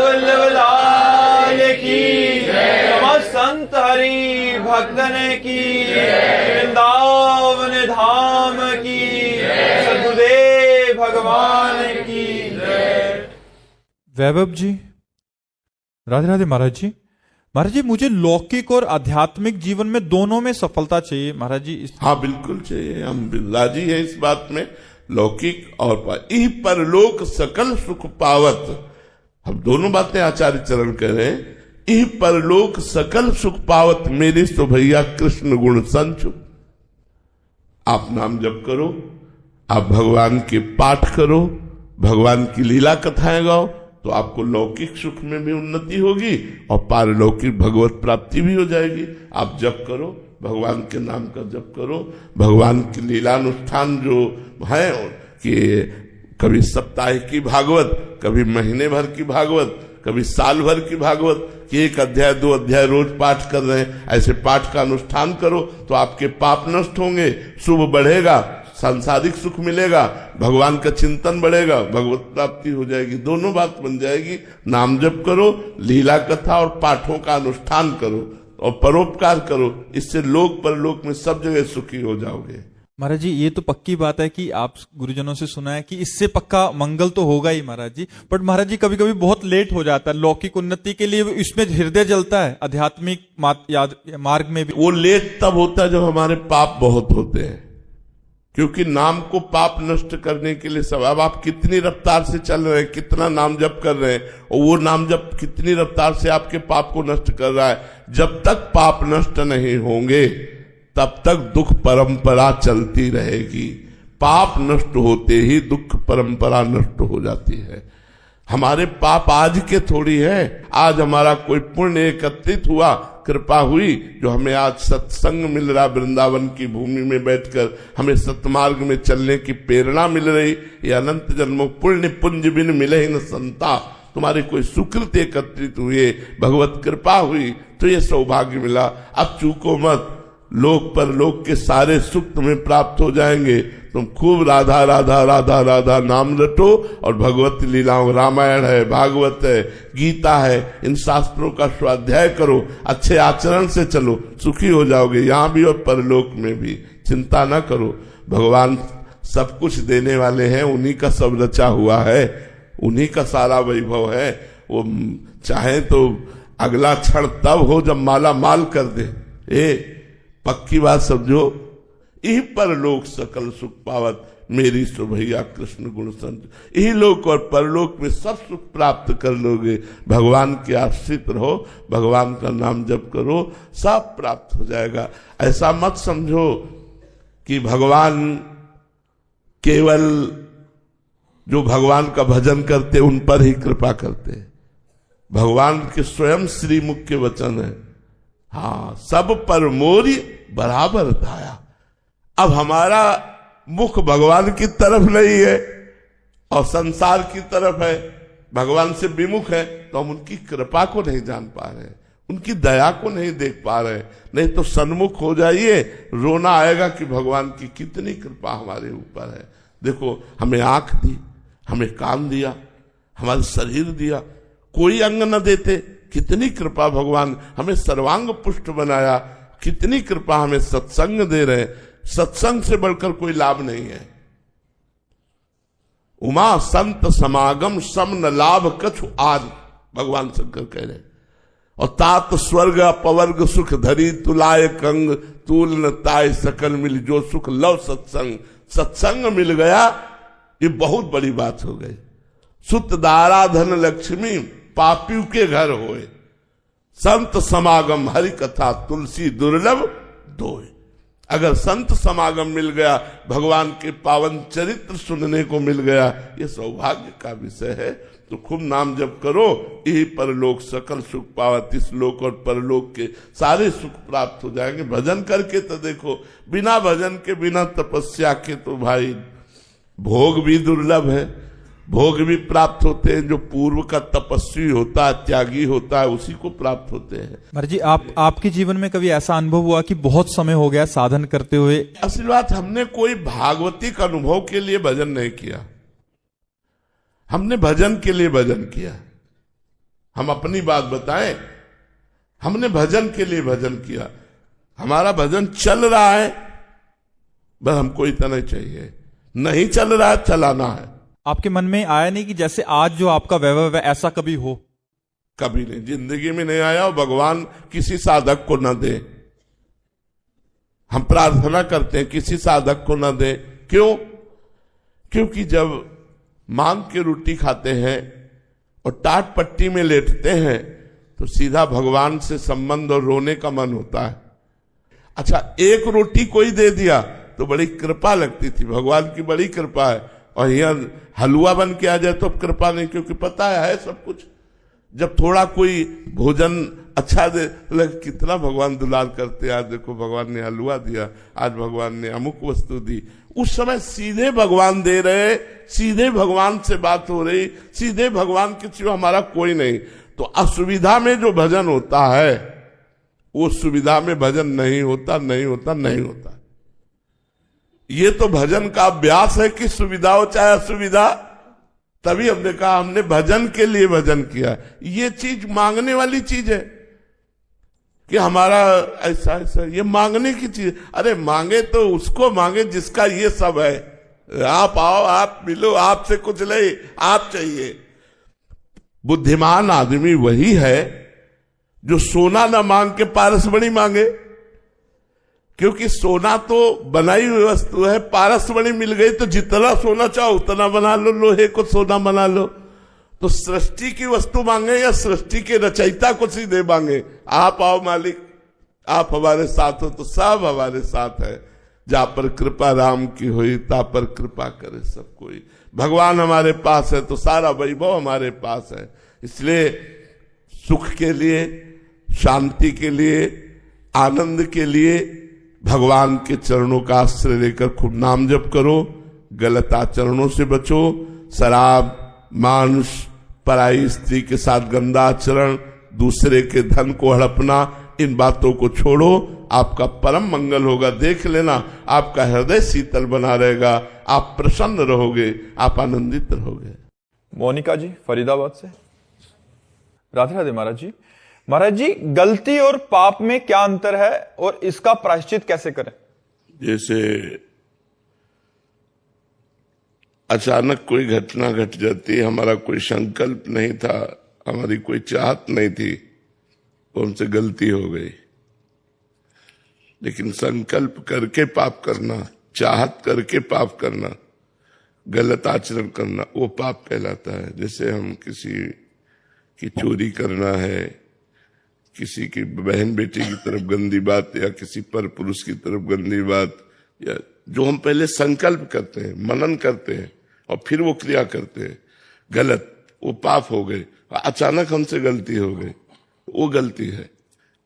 वल्लभ लाल की समस्त संत हरि भक्तन की वृंदावन धाम की सद्गुरुदेव भगवान की। वैभव जी, राधे राधे महाराज जी। महाराज जी, मुझे लौकिक और आध्यात्मिक जीवन में दोनों में सफलता चाहिए महाराज जी। हाँ बिल्कुल चाहिए, हम राजी हैं इस बात में। लौकिक और इह परलोक सकल सुख पावत, हम दोनों बातें आचार्य चरण कह रहे हैं। इह परलोक सकल सुख पावत मेरे तो भैया कृष्ण गुण संचु। आप नाम जप करो, आप भगवान के पाठ करो, भगवान की लीला कथाएं गाओ, तो आपको लौकिक सुख में भी उन्नति होगी और पारलौकिक भगवत प्राप्ति भी हो जाएगी। आप जप करो, भगवान के नाम का जप करो, भगवान की लीलानुष्ठान जो है कि कभी सप्ताह की भागवत, कभी महीने भर की भागवत, कभी साल भर की भागवत, कि एक अध्याय 2 अध्याय रोज पाठ कर रहे हैं, ऐसे पाठ का अनुष्ठान करो तो आपके पाप नष्ट होंगे, शुभ बढ़ेगा, सांसारिक सुख मिलेगा, भगवान का चिंतन बढ़ेगा, भगवत प्राप्ति हो जाएगी। दोनों बात बन जाएगी। नाम जप करो, लीला कथा और पाठों का अनुष्ठान करो और परोपकार करो, इससे लोक परलोक में सब जगह सुखी हो जाओगे। महाराज जी, ये तो पक्की बात है कि आप गुरुजनों से सुना है कि इससे पक्का मंगल तो होगा ही महाराज जी। बट महाराज जी, कभी कभी बहुत लेट हो जाता है लौकिक उन्नति के लिए, इसमें हृदय जलता है, आध्यात्मिक मार्ग में भी। वो लेट तब होता है जब हमारे पाप बहुत होते हैं, क्योंकि नाम को पाप नष्ट करने के लिए सब। अब आप कितनी रफ्तार से चल रहे हैं, कितना नाम जप कर रहे हैं, और वो नाम जप कितनी रफ्तार से आपके पाप को नष्ट कर रहा है। जब तक पाप नष्ट नहीं होंगे तब तक दुख परंपरा चलती रहेगी। पाप नष्ट होते ही दुख परंपरा नष्ट हो जाती है। हमारे पाप आज के थोड़ी है, आज हमारा कोई पुण्य एकत्रित हुआ, कृपा हुई, जो हमें आज सत्संग मिल रहा, वृंदावन की भूमि में बैठकर हमें सतमार्ग में चलने की प्रेरणा मिल रही। ये अनंत जन्मों पुण्य पुंज बिन मिले न संता। तुम्हारे कोई सुकृत एकत्रित हुए, भगवत कृपा हुई, तो ये सौभाग्य मिला। अब चूको मत, लोक पर लोक के सारे सुख तुम्हें प्राप्त हो जाएंगे। तुम खूब राधा राधा राधा राधा नाम रटो और भगवत लीलाओं, रामायण है, भागवत है, गीता है, इन शास्त्रों का स्वाध्याय करो, अच्छे आचरण से चलो, सुखी हो जाओगे यहां भी और परलोक में भी। चिंता ना करो, भगवान सब कुछ देने वाले हैं, उन्हीं का सब रचा हुआ है, उन्हीं का सारा वैभव है। वो चाहे तो अगला क्षण तब हो जब माला माल कर दे। पक्की बात समझो, यही परलोक सकल सुख पावत मेरी सो भैया कृष्ण गुण संत। यही लोक और परलोक में सब सुख प्राप्त कर लोगे। भगवान के आश्रित रहो, भगवान का नाम जप करो, सब प्राप्त हो जाएगा। ऐसा मत समझो कि भगवान केवल जो भगवान का भजन करते उन पर ही कृपा करते। भगवान के स्वयं श्री मुख के वचन है, हाँ, सब पर मोरी बराबर धाया। अब हमारा मुख भगवान की तरफ नहीं है और संसार की तरफ है, भगवान से विमुख है, तो हम उनकी कृपा को नहीं जान पा रहे, उनकी दया को नहीं देख पा रहे। नहीं तो सन्मुख हो जाइए, रोना आएगा कि भगवान की कितनी कृपा हमारे ऊपर है। देखो, हमें आंख दी, हमें कान दिया, हमारा शरीर दिया, कोई अंग न देते, कितनी कृपा भगवान। हमें सर्वांग पुष्ट बनाया, कितनी कृपा। हमें सत्संग दे रहे, सत्संग से बढ़कर कोई लाभ नहीं है। उमा संत समागम सम न लाभ कछु आज, भगवान शंकर कह रहे। और तात स्वर्ग अपवर्ग सुख धरी तुलाय कंग, तूल न ताय सकल मिल जो सुख लव सत्संग। सत्संग मिल गया, ये बहुत बड़ी बात हो गई। सुत दारा धन लक्ष्मी पापियों के घर होए, संत समागम हरि कथा तुलसी दुर्लभ दोए। अगर संत समागम मिल गया, भगवान के पावन चरित्र सुनने को मिल गया, ये सौभाग्य का विषय है। तो खूब नाम जप करो, यही परलोक सकल सुख पावत। इस लोक और परलोक के सारे सुख प्राप्त हो जाएंगे भजन करके। तो देखो, बिना भजन के, बिना तपस्या के तो भाई भोग भी दुर्लभ है, भोग भी प्राप्त होते हैं। जो पूर्व का तपस्वी होता है, त्यागी होता है, उसी को प्राप्त होते हैं। महाराज जी, आपके जीवन में कभी ऐसा अनुभव हुआ कि बहुत समय हो गया साधन करते हुए? असल बात, हमने कोई भागवतिक अनुभव के लिए भजन नहीं किया। हमने भजन के लिए भजन किया। हम अपनी बात बताएं, हमने भजन के लिए भजन किया। हमारा भजन चल रहा है, बस हमको इतना चाहिए। नहीं चल रहा है, चलाना है। आपके मन में आया नहीं कि जैसे आज जो आपका वैभव है ऐसा कभी हो? कभी नहीं, जिंदगी में नहीं आया। और भगवान किसी साधक को न दे। हम प्रार्थना करते हैं किसी साधक को न दे। क्यों? क्योंकि जब मांग के रोटी खाते हैं और टाट पट्टी में लेटते हैं तो सीधा भगवान से संबंध और रोने का मन होता है। अच्छा, एक रोटी कोई दे दिया तो बड़ी कृपा लगती थी, भगवान की बड़ी कृपा है। और यहाँ हलवा बन के आ जाए तो कृपा नहीं, क्योंकि पता है सब कुछ। जब थोड़ा कोई भोजन अच्छा दे, लगे कितना भगवान दुलार करते हैं। आज देखो भगवान ने हलवा दिया, आज भगवान ने अमुक वस्तु दी। उस समय सीधे भगवान दे रहे, सीधे भगवान से बात हो रही, सीधे भगवान के सिवा हमारा कोई नहीं। तो असुविधा में जो भजन होता है वो सुविधा में भजन नहीं होता, नहीं होता, नहीं होता। ये तो भजन का अभ्यास है कि सुविधा हो चाहे असुविधा। तभी हमने कहा हमने भजन के लिए भजन किया। ये चीज मांगने वाली चीज है कि हमारा ऐसा ऐसा, ये मांगने की चीज। अरे मांगे तो उसको मांगे जिसका ये सब है। आप आओ, आप मिलो, आपसे कुछ नहीं, आप चाहिए। बुद्धिमान आदमी वही है जो सोना ना मांग के पारसमणि मांगे, क्योंकि सोना तो बनाई हुई वस्तु है। पारसमणि मिल गई तो जितना सोना चाहो उतना बना लो, लोहे को सोना बना लो। तो सृष्टि की वस्तु मांगे या सृष्टि के रचयिता को सीधे मांगे? आप आओ मालिक, आप हमारे साथ हो तो सब हमारे साथ है। जा पर कृपा राम की हुई, ता पर कृपा करे सब कोई। भगवान हमारे पास है तो सारा वैभव हमारे पास है। इसलिए सुख के लिए, शांति के लिए, आनंद के लिए भगवान के चरणों का आश्रय लेकर खूब नाम जप करो। गलत आचरणों से बचो। शराब, मांस, पराई स्त्री के साथ गंदा आचरण, दूसरे के धन को हड़पना, इन बातों को छोड़ो। आपका परम मंगल होगा। देख लेना, आपका हृदय शीतल बना रहेगा, आप प्रसन्न रहोगे, आप आनंदित रहोगे। मोनिका जी फरीदाबाद से। राधे राधे महाराज जी। महाराज जी, गलती और पाप में क्या अंतर है और इसका प्रायश्चित कैसे करें? जैसे अचानक कोई घटना घट जाती है, हमारा कोई संकल्प नहीं था, हमारी कोई चाहत नहीं थी, तो हमसे गलती हो गई। लेकिन संकल्प करके पाप करना, चाहत करके पाप करना, गलत आचरण करना, वो पाप कहलाता है। जैसे हम किसी की चोरी करना है, किसी की बहन बेटी की तरफ गंदी बात, या किसी पर पुरुष की तरफ गंदी बात, या जो हम पहले संकल्प करते हैं, मनन करते हैं और फिर वो क्रिया करते हैं, गलत, वो पाप हो गए। अचानक हमसे गलती हो गई, वो गलती है।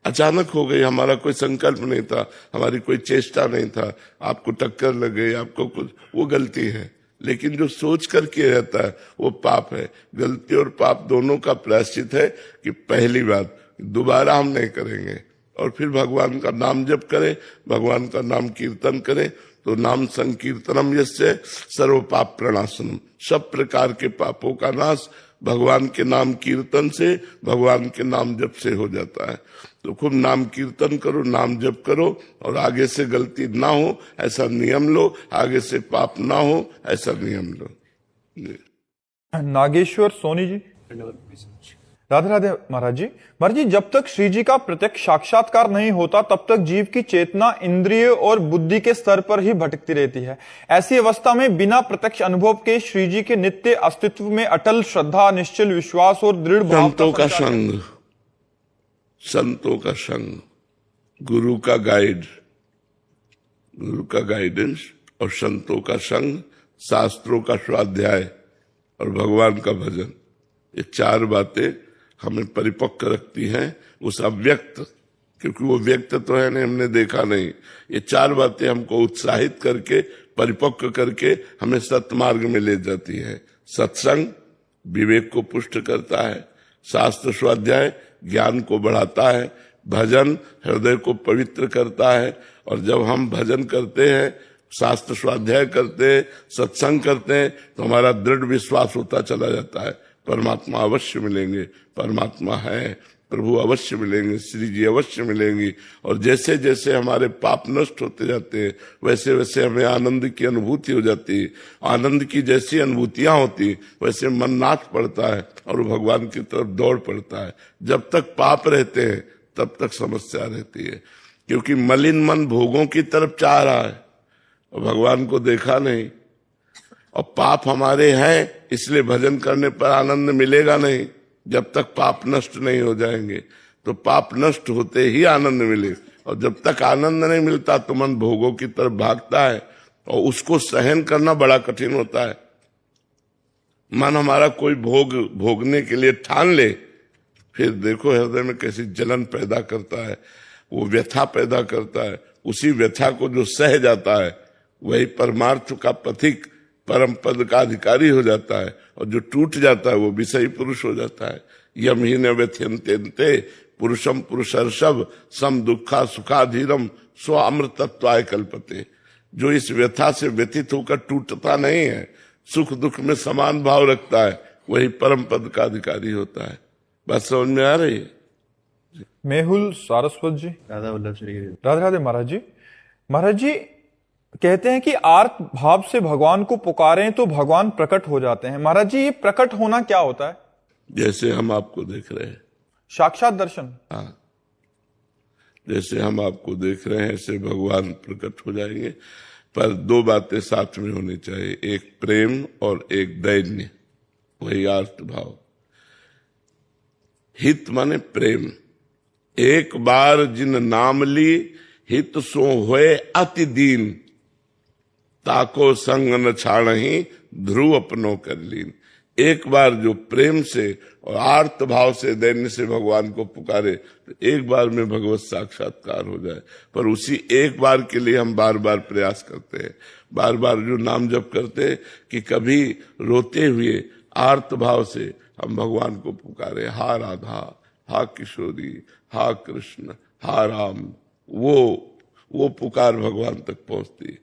अचानक हो गई, हमारा कोई संकल्प नहीं था, हमारी कोई चेष्टा नहीं था, आपको टक्कर लग गई, आपको कुछ, वो गलती है। लेकिन जो सोच कर किया जाता है वो पाप है। गलती और पाप दोनों का प्रायश्चित है कि पहली बात दोबारा हम नहीं करेंगे, और फिर भगवान का नाम जप करें, भगवान का नाम कीर्तन करें। तो नाम संकीर्तनम यस्य सर्व पाप प्रणाशनम, सब प्रकार के पापों का नाश भगवान के नाम कीर्तन से, भगवान के नाम जप से हो जाता है। तो खूब नाम कीर्तन करो, नाम जप करो, और आगे से गलती ना हो ऐसा नियम लो, आगे से पाप ना हो ऐसा नियम लो। नागेश्वर सोनी जी। राधे राधे महाराज जी। महाराज जी, जब तक श्री जी का प्रत्यक्ष साक्षात्कार नहीं होता तब तक जीव की चेतना इंद्रिय और बुद्धि के स्तर पर ही भटकती रहती है। ऐसी अवस्था में बिना प्रत्यक्ष अनुभव के श्री जी के नित्य अस्तित्व में अटल श्रद्धा, निश्चल विश्वास और दृढ़ भाव संतों का संग, संतों का संग, गुरु का गाइड, गुरु का गाइडेंस और संतों का संग, शास्त्रों का स्वाध्याय और भगवान का भजन, ये चार बातें हमें परिपक्व रखती हैं उस अव्यक्त, क्योंकि वो व्यक्त तो है नहीं, हमने देखा नहीं। ये चार बातें हमको उत्साहित करके, परिपक्व करके हमें सत्मार्ग में ले जाती है। सत्संग विवेक को पुष्ट करता है, शास्त्र स्वाध्याय ज्ञान को बढ़ाता है, भजन हृदय को पवित्र करता है। और जब हम भजन करते हैं, शास्त्र स्वाध्याय करते हैं, सत्संग करते हैं, तो हमारा दृढ़ विश्वास होता चला जाता है परमात्मा अवश्य मिलेंगे, परमात्मा है, प्रभु अवश्य मिलेंगे, श्री जी अवश्य मिलेंगी। और जैसे जैसे हमारे पाप नष्ट होते जाते हैं वैसे वैसे हमें आनंद की अनुभूति हो जाती है। आनंद की जैसी अनुभूतियां होती वैसे मन नाच पड़ता है और भगवान की तरफ दौड़ पड़ता है। जब तक पाप रहते हैं तब तक समस्या रहती है, क्योंकि मलिन मन भोगों की तरफ चाह रहा है और भगवान को देखा नहीं। और पाप हमारे हैं इसलिए भजन करने पर आनंद मिलेगा नहीं, जब तक पाप नष्ट नहीं हो जाएंगे। तो पाप नष्ट होते ही आनंद मिले, और जब तक आनंद नहीं मिलता तो मन भोगों की तरफ भागता है और उसको सहन करना बड़ा कठिन होता है। मन हमारा कोई भोगने के लिए ठान ले, फिर देखो हृदय में कैसी जलन पैदा करता है, वो व्यथा पैदा करता है। उसी व्यथा को जो सह जाता है वही परमार्थ का पथिक परम पद का अधिकारी हो जाता है, और जो टूट जाता है वो विषयी पुरुष हो जाता है। यम ही न व्यथ्यन्ते पुरुषम पुरुषर्षभ सम दुखा सुखाधीरम स्व अमृतत्वाय कल्पते। जो इस व्यथा से व्यथित होकर टूटता नहीं है, सुख दुख में समान भाव रखता है, वही परम पद का अधिकारी होता है। बात समझ में आ रही है? मेहुल सारस्वत जी, राधा वल्लभ श्री राधे राधे महाराज जी। महाराज जी कहते हैं कि आर्त भाव से भगवान को पुकारें तो भगवान प्रकट हो जाते हैं। महाराज जी, ये प्रकट होना क्या होता है? जैसे हम आपको देख रहे हैं, साक्षात दर्शन। हाँ, जैसे हम आपको देख रहे हैं ऐसे भगवान प्रकट हो जाएंगे। पर दो बातें साथ में होनी चाहिए, एक प्रेम और एक दैन्य, वही आर्त भाव। हित माने प्रेम। एक बार जिन नाम ली हित सो होए अति दीन, ताको संग न छाड़ही ध्रुव अपनो कर लीन। एक बार जो प्रेम से और आर्त भाव से दैन्य से भगवान को पुकारे तो एक बार में भगवत साक्षात्कार हो जाए। पर उसी एक बार के लिए हम बार बार प्रयास करते हैं, बार बार जो नाम जप करते हैं कि कभी रोते हुए आर्त भाव से हम भगवान को पुकारे, हा राधा, हा किशोरी, हा कृष्ण, हा राम। वो पुकार भगवान तक पहुंचती।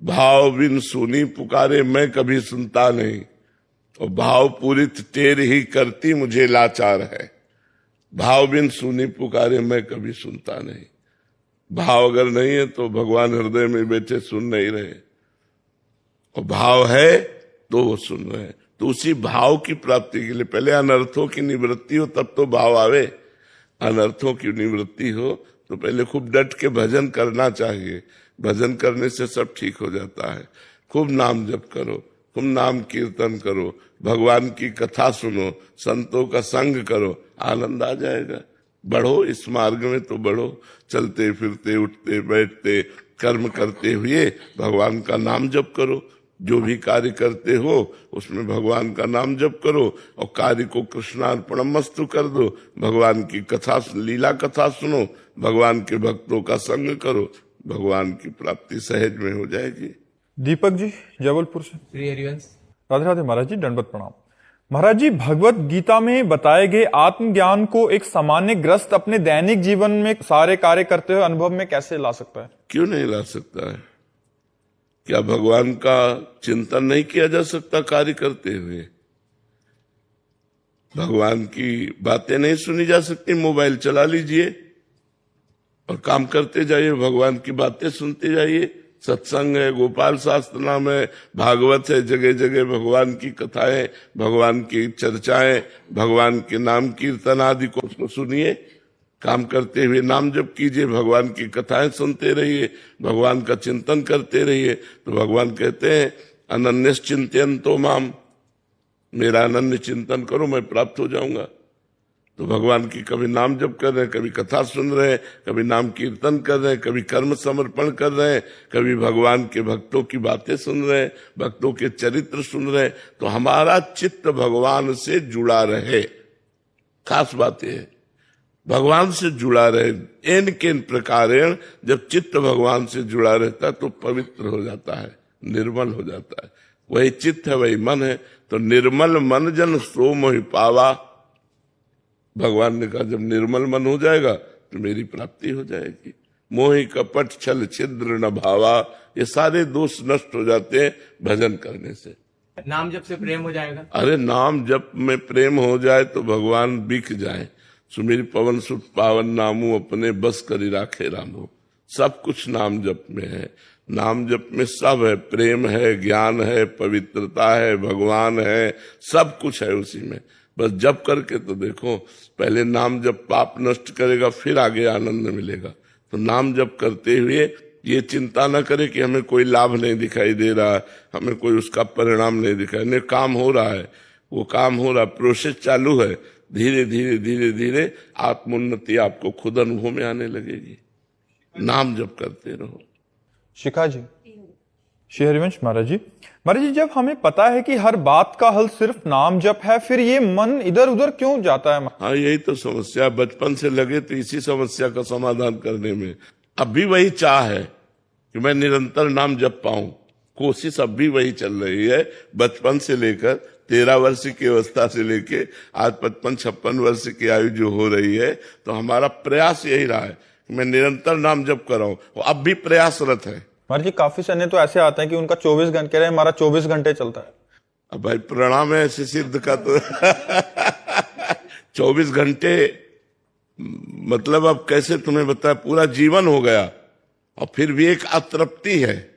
भाव बिन सुनी पुकारे मैं कभी सुनता नहीं, और भाव पूरित टेर ही करती मुझे लाचार है। भाव बिन सुनी पुकारे मैं कभी सुनता नहीं। भाव अगर नहीं है तो भगवान हृदय में बैठे सुन नहीं रहे, और भाव है तो वो सुन रहे हैं। तो उसी भाव की प्राप्ति के लिए पहले अनर्थों की निवृत्ति हो तब तो भाव आवे। अनर्थों की निवृत्ति हो तो पहले खूब डट के भजन करना चाहिए। भजन करने से सब ठीक हो जाता है। खूब नाम जप करो, खूब नाम कीर्तन करो, भगवान की कथा सुनो, संतों का संग करो, आनंद आ जाएगा। बढ़ो इस मार्ग में तो बढ़ो। चलते फिरते उठते बैठते कर्म करते हुए भगवान का नाम जप करो। जो भी कार्य करते हो उसमें भगवान का नाम जप करो, और कार्य को कृष्णार्पणमस्तु कर दो। भगवान की कथा, लीला कथा सुनो, भगवान के भक्तों का संग करो, भगवान की प्राप्ति सहज में हो जाएगी। दीपक जी जबलपुर से, श्री हरिवंश। राधे राधे महाराज जी, दंडवत प्रणाम। महाराज जी, भगवत गीता में बताए गए आत्मज्ञान को एक सामान्य ग्रस्त अपने दैनिक जीवन में सारे कार्य करते हुए अनुभव में कैसे ला सकता है? क्यों नहीं ला सकता है? क्या भगवान का चिंतन नहीं किया जा सकता कार्य करते हुए? भगवान की बातें नहीं सुनी जा सकती? मोबाइल चला लीजिए और काम करते जाइए, भगवान की बातें सुनते जाइए। सत्संग है, गोपाल शास्त्र नाम है, भागवत है, जगह जगह भगवान की कथाएं, भगवान की चर्चाएं, भगवान के नाम कीर्तन आदि को सुनिए। काम करते हुए नाम जप कीजिए, भगवान की कथाएं सुनते रहिए, भगवान का चिंतन करते रहिए। तो भगवान कहते हैं अनन्यस चिंतयन्तो माम, मेरा अनन्य चिंतन करो मैं प्राप्त हो जाऊंगा। तो भगवान की कभी नाम जप कर रहे हैं, कभी कथा सुन रहे हैं, कभी नाम कीर्तन कर रहे हैं, कभी कर्म समर्पण कर रहे हैं, कभी भगवान के भक्तों की बातें सुन रहे हैं, भक्तों के चरित्र सुन रहे हैं। तो हमारा चित्त भगवान से जुड़ा रहे, खास बात है भगवान से जुड़ा रहे। इन किन प्रकारेण जब चित्त भगवान से जुड़ा रहता है तो पवित्र हो जाता है, निर्मल हो जाता है। वही चित्त है, वही मन है। तो निर्मल मन जन सो मोहि पावा। भगवान ने कहा जब निर्मल मन हो जाएगा तो मेरी प्राप्ति हो जाएगी। मोहि कपट छल छिद्र न भावा, ये सारे दोष नष्ट हो जाते हैं भजन करने से। नाम जब से प्रेम हो जाएगा। अरे नाम जप में प्रेम हो जाए तो भगवान बिक जाए। सुमिर पवन सुत पावन नामू, अपने बस करी राखे रामू। सब कुछ नाम जप में है। नाम जप में सब है, प्रेम है, ज्ञान है, पवित्रता है, भगवान है, सब कुछ है उसी में। बस जप करके तो देखो, पहले नाम जप पाप नष्ट करेगा, फिर आगे आनंद मिलेगा। तो नाम जप करते हुए ये चिंता न करे कि हमें कोई लाभ नहीं दिखाई दे रहा, हमें कोई उसका परिणाम नहीं दिखाई, नहीं, काम हो रहा है, वो काम हो रहा है, प्रोसेस चालू है। धीरे धीरे धीरे धीरे आत्मोन्नति आपको खुद अनुभव में आने लगेगी। नाम जप करते रहो। शिखा जी, श्री हरिवंश महाराज जी, जब हमें पता है कि हर बात का हल सिर्फ नाम जप है, फिर ये मन इधर उधर क्यों जाता है? हाँ, यही तो समस्या, बचपन से लगे तो इसी समस्या का समाधान करने में। अब भी वही चाह है कि मैं निरंतर नाम जप पाऊं, कोशिश अब भी वही चल रही है। बचपन से लेकर 13 वर्ष की अवस्था से लेके आज 55-56 वर्ष की आयु जो हो रही है, तो हमारा प्रयास यही रहा है कि मैं निरंतर नाम जप कर रहा हूं। वो अब भी प्रयासरत है। महाराज जी, काफी सन्ने तो ऐसे आते हैं कि उनका 24 घंटे कह रहे हैं, हमारा 24 घंटे चलता है। अब भाई प्रणाम है ऐसे सिद्ध का तो 24 घंटे मतलब अब कैसे तुम्हें बताया, पूरा जीवन हो गया और फिर भी एक अतृप्ति है।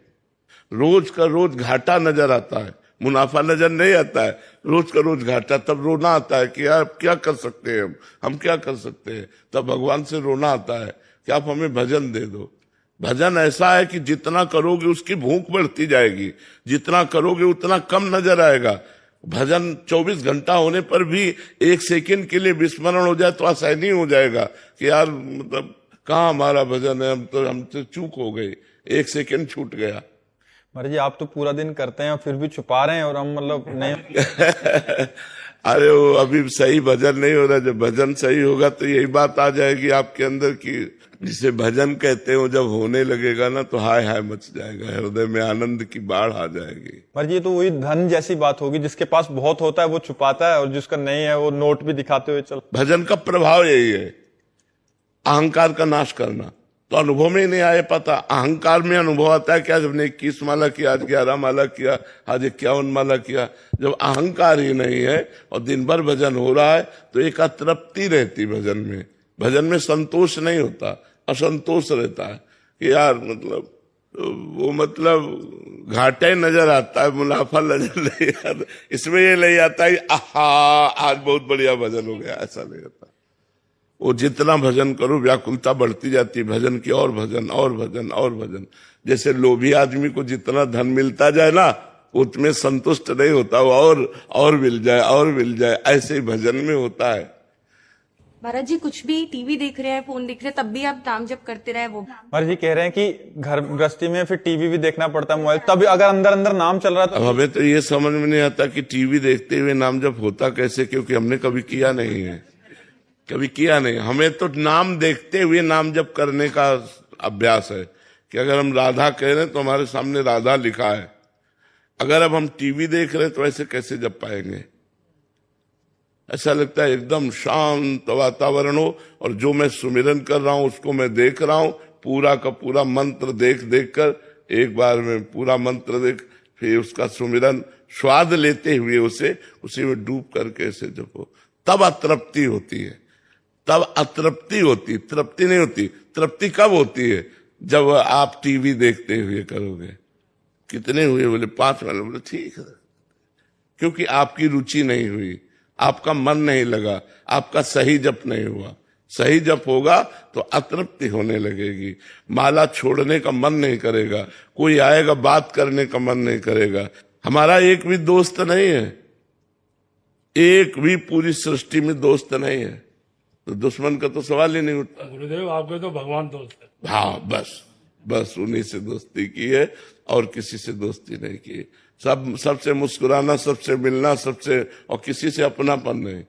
रोज का रोज घाटा नजर आता है, मुनाफा नजर नहीं आता है। रोज का रोज घाटा, तब रोना आता है कि यार क्या कर सकते हैं हम क्या कर सकते हैं। तब भगवान से रोना आता है कि आप हमें भजन दे दो। भजन ऐसा है कि जितना करोगे उसकी भूख बढ़ती जाएगी, जितना करोगे उतना कम नजर आएगा। भजन 24 घंटा होने पर भी 1 सेकंड के लिए विस्मरण हो जाए तो असहनीय हो जाएगा कि यार मतलब कहाँ हमारा भजन है, हम तो चूक हो गई, 1 सेकंड छूट गया। महाराज जी, आप तो पूरा दिन करते हैं और फिर भी छुपा रहे हैं, और हम मतलब नहीं अरे वो अभी सही भजन नहीं हो रहा। जब भजन सही होगा तो यही बात आ जाएगी आपके अंदर की, जिसे भजन कहते हो, जब होने लगेगा ना तो हाय हाय मच जाएगा, हृदय में आनंद की बाढ़ आ जाएगी। महाराज जी, तो वही धन जैसी बात होगी, जिसके पास बहुत होता है वो छुपाता है, और जिसका नहीं है वो नोट भी दिखाते हुए चल। भजन का प्रभाव यही है, अहंकार का नाश करना। तो अनुभव में नहीं आया पता, अहंकार में अनुभव आता है। क्या जब ने 21 माला किया, आज 11 माला किया, आज 51 माला किया, जब अहंकार ही नहीं है और दिन भर भजन हो रहा है तो एक अतृप्ति रहती भजन में। भजन में संतोष नहीं होता, असंतोष रहता है कि यार मतलब घाटे नजर आता है, मुनाफा नजर नहीं आता। इसमें ये नहीं आता है आहा आज बहुत बढ़िया भजन हो गया, ऐसा नहीं होता। वो जितना भजन करो व्याकुलता बढ़ती जाती, भजन की और भजन और भजन और भजन। जैसे लोभी आदमी को जितना धन मिलता जाए ना, उसमें संतुष्ट नहीं होता, वो और मिल जाए और मिल जाए, ऐसे ही भजन में होता है। महाराज जी, कुछ भी टीवी देख रहे हैं, फोन देख रहे हैं, तब भी आप नाम जप करते रहे। वो महाराज जी कह रहे हैं कि घर गृहस्थी में फिर टीवी भी देखना पड़ता है, मोबाइल, तब अगर अंदर अंदर नाम चल रहा है अब हमें तो ये समझ में नहीं आता कि टीवी देखते हुए नाम जप होता कैसे, क्योंकि हमने कभी किया नहीं है, कभी किया नहीं। हमें तो नाम देखते हुए नाम जप करने का अभ्यास है कि अगर हम राधा कह रहे हैं तो हमारे सामने राधा लिखा है। अगर अब हम टीवी देख रहे हैं तो ऐसे कैसे जप पाएंगे? ऐसा लगता है एकदम शांत वातावरण हो और जो मैं सुमिरन कर रहा हूं उसको मैं देख रहा हूं, पूरा का पूरा मंत्र देख देख कर, एक बार में पूरा मंत्र देख, फिर उसका सुमिरन स्वाद लेते हुए उसे उसी में डूब करके ऐसे जपो, तब अतृप्ति होती है। तब अतृप्ति होती, तृप्ति नहीं होती। तृप्ति कब होती है? जब आप टीवी देखते हुए करोगे। कितने हुए? बोले 5 वाले। बोले ठीक है, क्योंकि आपकी रुचि नहीं हुई, आपका मन नहीं लगा, आपका सही जप नहीं हुआ। सही जप होगा तो अतृप्ति होने लगेगी, माला छोड़ने का मन नहीं करेगा, कोई आएगा बात करने का मन नहीं करेगा। हमारा एक भी दोस्त नहीं है, एक भी पूरी सृष्टि में दोस्त नहीं है, तो दुश्मन का तो सवाल ही नहीं उठता। गुरुदेव आपके तो भगवान दोस्त है। हाँ, बस उन्हीं से दोस्ती की है और किसी से दोस्ती नहीं की। सबसे मुस्कुराना, सबसे मिलना, सबसे, और किसी से अपनापन नहीं,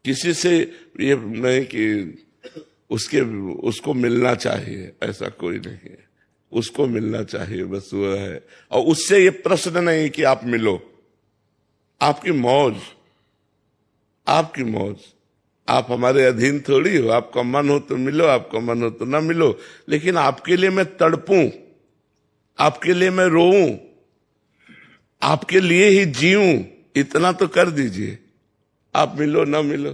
किसी से ये नहीं कि उसको मिलना चाहिए, ऐसा कोई नहीं है। उसको मिलना चाहिए, बस वो है। और उससे ये प्रश्न नहीं कि आप मिलो, आपकी मौज, आपकी मौज, आप हमारे अधीन थोड़ी हो, आपका मन हो तो मिलो, आपका मन हो तो ना मिलो, लेकिन आपके लिए मैं तड़पूं, आपके लिए मैं रोऊं, आपके लिए ही जीऊं, इतना तो कर दीजिए। आप मिलो ना मिलो,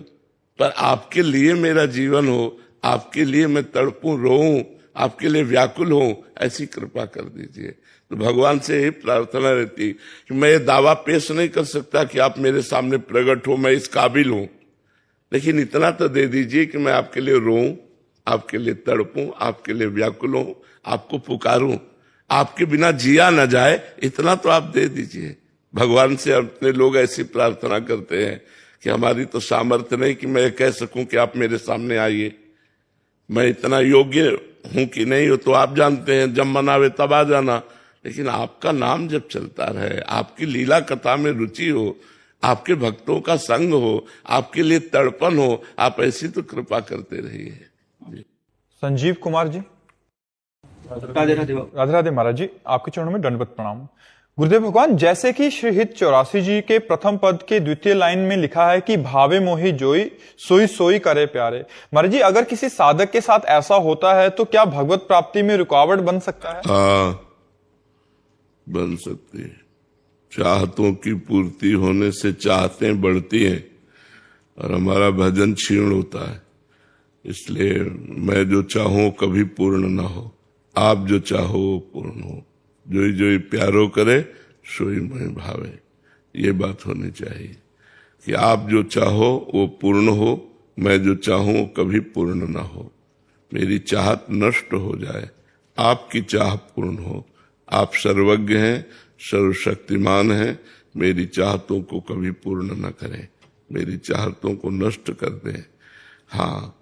पर आपके लिए मेरा जीवन हो, आपके लिए मैं तड़पूं, रोऊं, आपके लिए व्याकुल हूं, ऐसी कृपा कर दीजिए। तो भगवान से यही प्रार्थना रहती कि मैं ये दावा पेश नहीं कर सकता कि आप मेरे सामने प्रकट हो, मैं इस काबिल हूं, लेकिन इतना तो दे दीजिए कि मैं आपके लिए रोऊं, आपके लिए तड़पूं, आपके लिए व्याकुल हूं, आपको पुकारूं, आपके बिना जिया न जाए, इतना तो आप दे दीजिए। भगवान से अपने लोग ऐसी प्रार्थना करते हैं कि हमारी तो सामर्थ्य नहीं कि मैं कह सकूं कि आप मेरे सामने आइए, मैं इतना योग्य हूं कि नहीं हो तो आप जानते हैं, जब मन आवे तब आ जाना। लेकिन आपका नाम जब चलता रहे, आपकी लीला कथा में रुचि हो, आपके भक्तों का संग हो, आपके लिए तड़पन हो, आप ऐसी तो कृपा करते रहिए। संजीव कुमार जी। राधे राधे महाराज जी, आपके चरणों में दंडवत प्रणाम। गुरुदेव भगवान, जैसे कि श्री हित 84 जी के प्रथम पद के द्वितीय लाइन में लिखा है कि भावे मोहि जोई सोई सोई करे प्यारे। महाराज जी, अगर किसी साधक के साथ ऐसा होता है तो क्या भगवत प्राप्ति में रुकावट बन सकता है? हाँ, बन सकती है। चाहतों की पूर्ति होने से चाहतें बढ़ती हैं और हमारा भजन क्षीण होता है। इसलिए मैं जो चाहूं कभी पूर्ण ना हो, आप जो चाहो वो पूर्ण हो। जोई जोई प्यारो करे सोई मोहि भावे, ये बात होनी चाहिए कि आप जो चाहो वो पूर्ण हो, मैं जो चाहूं कभी पूर्ण ना हो। मेरी चाहत नष्ट हो जाए, आपकी चाह पूर्ण हो। आप सर्वज्ञ हैं, सर्वशक्तिमान हैं, मेरी चाहतों को कभी पूर्ण न करें, मेरी चाहतों को नष्ट कर दें। हाँ,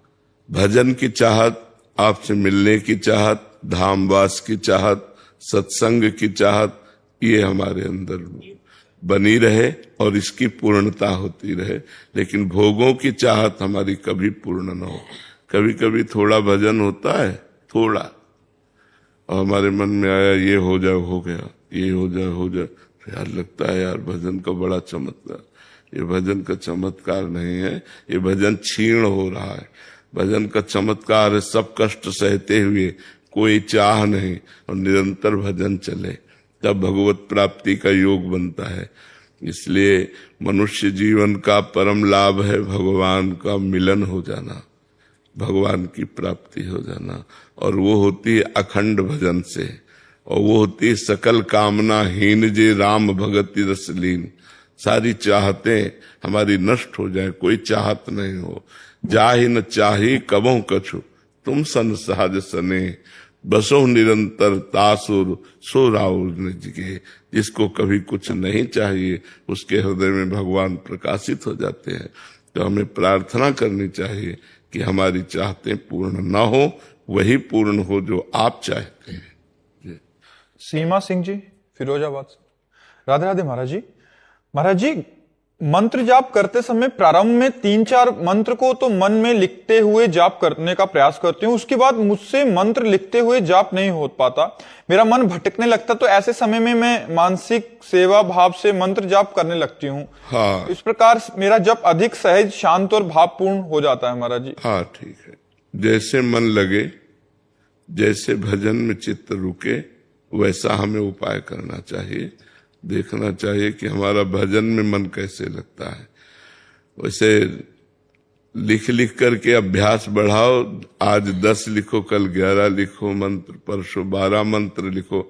भजन की चाहत, आपसे मिलने की चाहत, धामवास की चाहत, सत्संग की चाहत, ये हमारे अंदर बनी रहे और इसकी पूर्णता होती रहे। लेकिन भोगों की चाहत हमारी कभी पूर्ण न हो। कभी कभी थोड़ा भजन होता है, थोड़ा, और हमारे मन में आया ये हो जाए, हो गया, ये हो जाए, हो जाए, यार लगता है यार भजन का बड़ा चमत्कार। ये भजन का चमत्कार नहीं है, ये भजन क्षीण हो रहा है। भजन का चमत्कार है सब कष्ट सहते हुए, कोई चाह नहीं, और निरंतर भजन चले, तब भगवत प्राप्ति का योग बनता है। इसलिए मनुष्य जीवन का परम लाभ है भगवान का मिलन हो जाना, भगवान की प्राप्ति हो जाना, और वो होती है अखंड भजन से, और वो होती है सकल कामना हीन जे राम भगति रसलीन। सारी चाहतें हमारी नष्ट हो जाए, कोई चाहत नहीं हो। जाहि न चाही कबहु कछु, तुम सन सहज सने, बसो निरंतर तासुर सो राउर निज के। जिसको कभी कुछ नहीं चाहिए, उसके हृदय में भगवान प्रकाशित हो जाते हैं। तो हमें प्रार्थना करनी चाहिए कि हमारी चाहतें पूर्ण न हो, वही पूर्ण हो जो आप चाहते हैं। सीमा सिंह जी, फिरोजाबाद से। राधे राधे महाराज जी। महाराज जी, मंत्र जाप करते समय प्रारंभ में 3-4 मंत्र को तो मन में लिखते हुए जाप करने का प्रयास करती हूँ, उसके बाद मुझसे मंत्र लिखते हुए जाप नहीं हो पाता, मेरा मन भटकने लगता। तो ऐसे समय में मैं मानसिक सेवा भाव से मंत्र जाप करने लगती हूँ। हाँ, इस प्रकार मेरा जप अधिक सहज, शांत और भावपूर्ण हो जाता है महाराज जी। हाँ, ठीक है। जैसे मन लगे, जैसे भजन में चित्त रुके, वैसा हमें उपाय करना चाहिए। देखना चाहिए कि हमारा भजन में मन कैसे लगता है। वैसे लिख लिख करके अभ्यास बढ़ाओ। आज 10 लिखो, कल 11 लिखो मंत्र, परसों 12 मंत्र लिखो।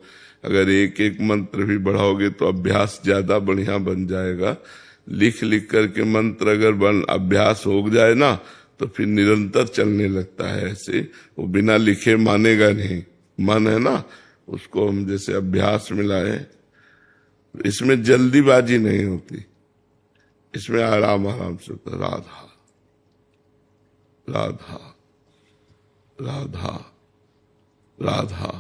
अगर एक एक मंत्र भी बढ़ाओगे तो अभ्यास ज्यादा बढ़िया बन जाएगा। लिख लिख करके मंत्र अगर अभ्यास हो जाए ना, तो फिर निरंतर चलने लगता है। ऐसे वो बिना लिखे मानेगा नहीं। मन है ना, उसको हम जैसे अभ्यास में लाए। इसमें जल्दीबाजी नहीं होती, इसमें आराम आराम से होता। राधा राधा राधा राधा।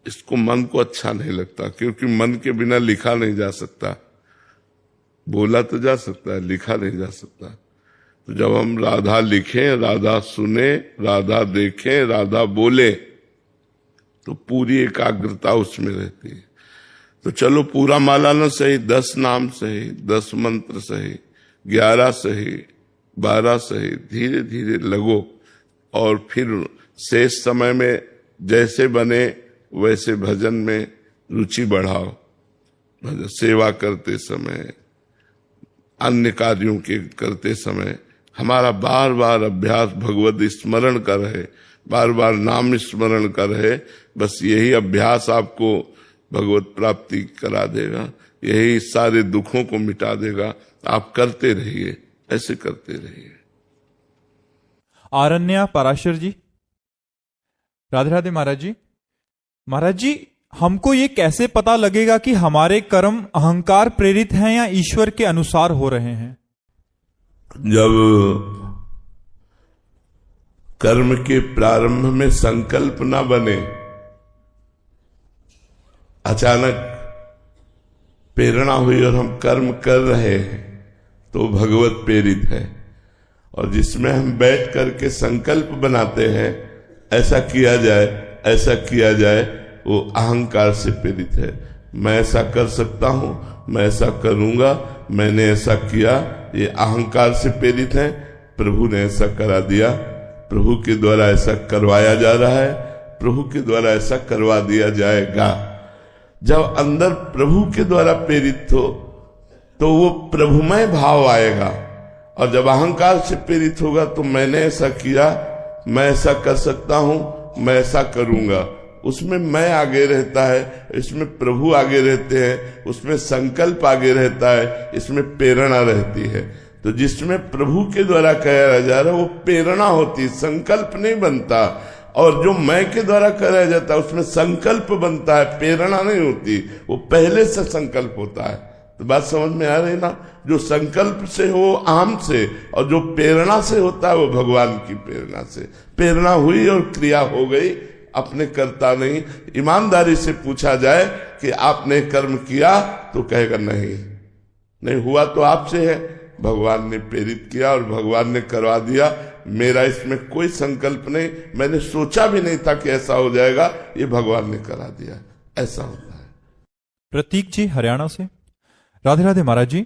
इसको मन को अच्छा नहीं लगता, क्योंकि मन के बिना लिखा नहीं जा सकता। बोला तो जा सकता है, लिखा नहीं जा सकता। तो जब हम राधा लिखें, राधा सुने, राधा देखें, राधा बोले, तो पूरी एकाग्रता उसमें रहती है। तो चलो पूरा माला न सही, 10 नाम सही, 10 मंत्र सही, 11 सही, 12 सहित धीरे धीरे लगो और फिर शेष समय में जैसे बने वैसे भजन में रुचि बढ़ाओ। भजन सेवा करते समय, अन्य कार्यों के करते समय हमारा बार बार अभ्यास भगवत स्मरण का रहे, बार बार नाम स्मरण का रहे। बस यही अभ्यास आपको भगवत प्राप्ति करा देगा, यही सारे दुखों को मिटा देगा। आप करते रहिए, ऐसे करते रहिए। आरण्या पराशर जी। राधे राधे महाराज जी। महाराज जी, हमको ये कैसे पता लगेगा कि हमारे कर्म अहंकार प्रेरित हैं या ईश्वर के अनुसार हो रहे हैं? जब कर्म के प्रारंभ में संकल्प ना बने, अचानक प्रेरणा हुई और हम कर्म कर रहे हैं, तो भगवत प्रेरित है। और जिसमें हम बैठ करके संकल्प बनाते हैं ऐसा किया जाए, ऐसा किया जाए, वो अहंकार से प्रेरित है। मैं ऐसा कर सकता हूं, मैं ऐसा करूंगा, मैंने ऐसा किया, ये अहंकार से प्रेरित है। प्रभु ने ऐसा करा दिया, प्रभु के द्वारा ऐसा करवाया जा रहा है, प्रभु के द्वारा ऐसा करवा दिया जाएगा। जब अंदर प्रभु के द्वारा प्रेरित हो तो वो प्रभुमय भाव आएगा। और जब अहंकार से प्रेरित होगा तो मैंने ऐसा किया, मैं ऐसा कर सकता हूं, मैं ऐसा करूंगा, उसमें मैं आगे रहता है, इसमें प्रभु आगे रहते हैं, उसमें संकल्प आगे रहता है, इसमें प्रेरणा रहती है। तो जिसमें प्रभु के द्वारा कराया जा रहा है वो प्रेरणा होती, संकल्प नहीं बनता। और जो मैं के द्वारा कराया जाता है उसमें संकल्प बनता है, प्रेरणा नहीं होती, वो पहले से संकल्प होता है। तो बात समझ में आ रही ना? जो संकल्प से हो आम से, और जो प्रेरणा से होता है वो भगवान की प्रेरणा से। प्रेरणा हुई और क्रिया हो गई, अपने करता नहीं। ईमानदारी से पूछा जाए कि आपने कर्म किया तो कहेगा नहीं, नहीं हुआ तो आपसे है, भगवान ने प्रेरित किया और भगवान ने करवा दिया, मेरा इसमें कोई संकल्प नहीं, मैंने सोचा भी नहीं था कि ऐसा हो जाएगा, ये भगवान ने करा दिया। ऐसा होता है। प्रतीक जी हरियाणा से। राधे राधे महाराज जी।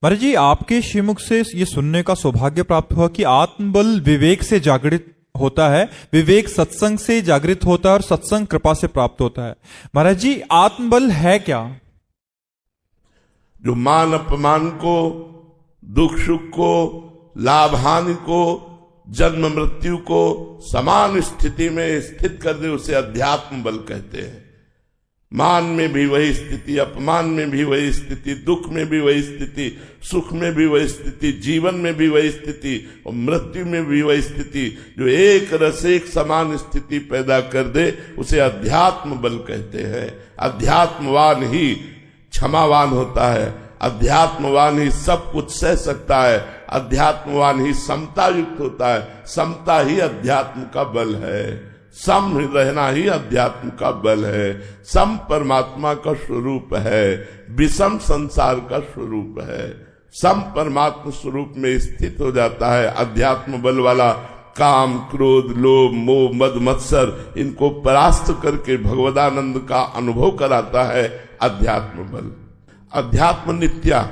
महाराज जी, आपके श्रीमुख से ये सुनने का सौभाग्य प्राप्त हुआ कि आत्मबल विवेक से जागृत होता है, विवेक सत्संग से जागृत होता है और सत्संग कृपा से प्राप्त होता है। महाराज जी, आत्मबल है क्या? जो मान अपमान को, दुख सुख को, लाभ हानि को, जन्म मृत्यु को समान स्थिति में स्थित कर दे, उसे अध्यात्म बल कहते हैं। मान में भी वही स्थिति, अपमान में भी वही स्थिति, दुख में भी वही स्थिति, सुख में भी वही स्थिति, जीवन में भी वही स्थिति और मृत्यु में भी वही स्थिति, जो एक रस एक समान स्थिति पैदा कर दे, उसे अध्यात्म बल कहते हैं। अध्यात्मवान ही क्षमावान होता है, अध्यात्मवान ही सब कुछ सह सकता है, अध्यात्मवान ही समता युक्त होता है। समता ही अध्यात्म का बल है, सम रहना ही अध्यात्म का बल है। सम परमात्मा का स्वरूप है, विषम संसार का स्वरूप है। सम परमात्मा स्वरूप में स्थित हो जाता है अध्यात्म बल वाला। काम, क्रोध, लोभ, मोह, मद, मत्सर, इनको परास्त करके भगवदानंद का अनुभव कराता है अध्यात्म बल। अध्यात्म नित्या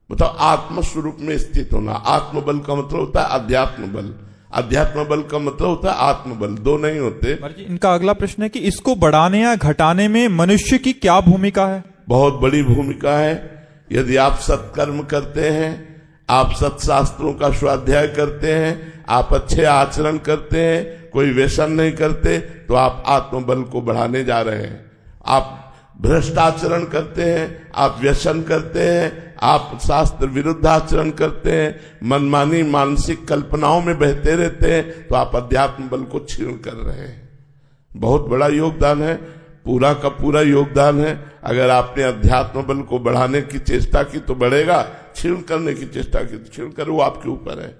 मतलब आत्म स्वरूप में स्थित होना। आत्म बल का मतलब होता है अध्यात्म बल, अध्यात्म बल का मतलब होता है आत्म बल, दो नहीं होते। इनका अगला प्रश्न है कि इसको बढ़ाने या घटाने में मनुष्य की क्या भूमिका है? बहुत बड़ी भूमिका है। यदि आप सत्कर्म करते हैं, आप सत्शास्त्रों का स्वाध्याय करते हैं, आप अच्छे आचरण करते हैं, कोई व्यसन नहीं करते, तो आप आत्मबल को बढ़ाने जा रहे हैं। आप भ्रष्ट आचरण करते हैं, आप व्यसन करते हैं, आप शास्त्र विरुद्ध आचरण करते हैं, मनमानी मानसिक कल्पनाओं में बहते रहते हैं, तो आप अध्यात्म बल को क्षीण कर रहे हैं। बहुत बड़ा योगदान है, पूरा का पूरा योगदान है। अगर आपने अध्यात्म बल को बढ़ाने की चेष्टा की तो बढ़ेगा, क्षीण करने की चेष्टा की तो क्षीण करे, वो आपके ऊपर है।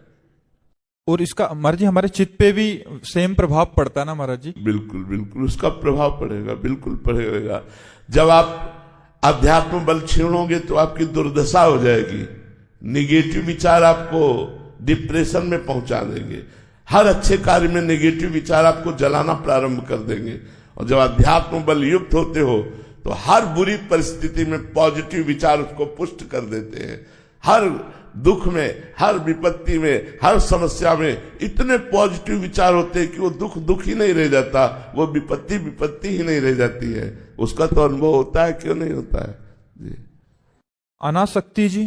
और इसका महाराज जी हमारे चित्त पे भी सेम प्रभाव पड़ता है ना महाराज जी? बिल्कुल बिल्कुल उसका प्रभाव पड़ेगा, बिल्कुल पड़ेगा। जब आप अध्यात्म बल छीणोगे तो आपकी दुर्दशा हो जाएगी। निगेटिव विचार आपको डिप्रेशन में पहुंचा देंगे। हर अच्छे कार्य में नेगेटिव विचार आपको जलाना प्रारंभ कर देंगे। और जब अध्यात्म बल युक्त होते हो तो हर बुरी परिस्थिति में पॉजिटिव विचार उसको पुष्ट कर देते हैं। हर दुख में, हर विपत्ति में, हर समस्या में इतने पॉजिटिव विचार होते हैं कि वो दुख ही नहीं रह जाता, वो विपत्ति ही नहीं रह जाती है। उसका तो अनुभव होता है, क्यों नहीं होता है जी। अनासक्ति जी,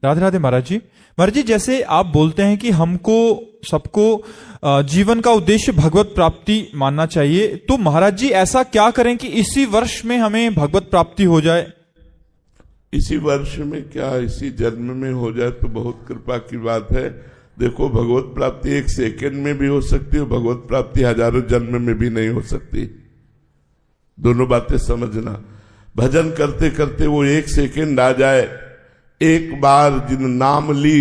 राधे राधे महाराज जी। महाराज जी, जैसे आप बोलते हैं कि हमको सबको जीवन का उद्देश्य भगवत प्राप्ति मानना चाहिए, तो महाराज जी ऐसा क्या करें कि इसी वर्ष में हमें भगवत प्राप्ति हो जाए? इसी वर्ष में क्या, इसी जन्म में हो जाए तो बहुत कृपा की बात है। देखो, भगवत प्राप्ति एक सेकंड में भी हो सकती है, भगवत प्राप्ति हजारों जन्म में भी नहीं हो सकती। दोनों बातें समझना। भजन करते करते वो एक सेकंड आ जाए, एक बार जिन नाम ली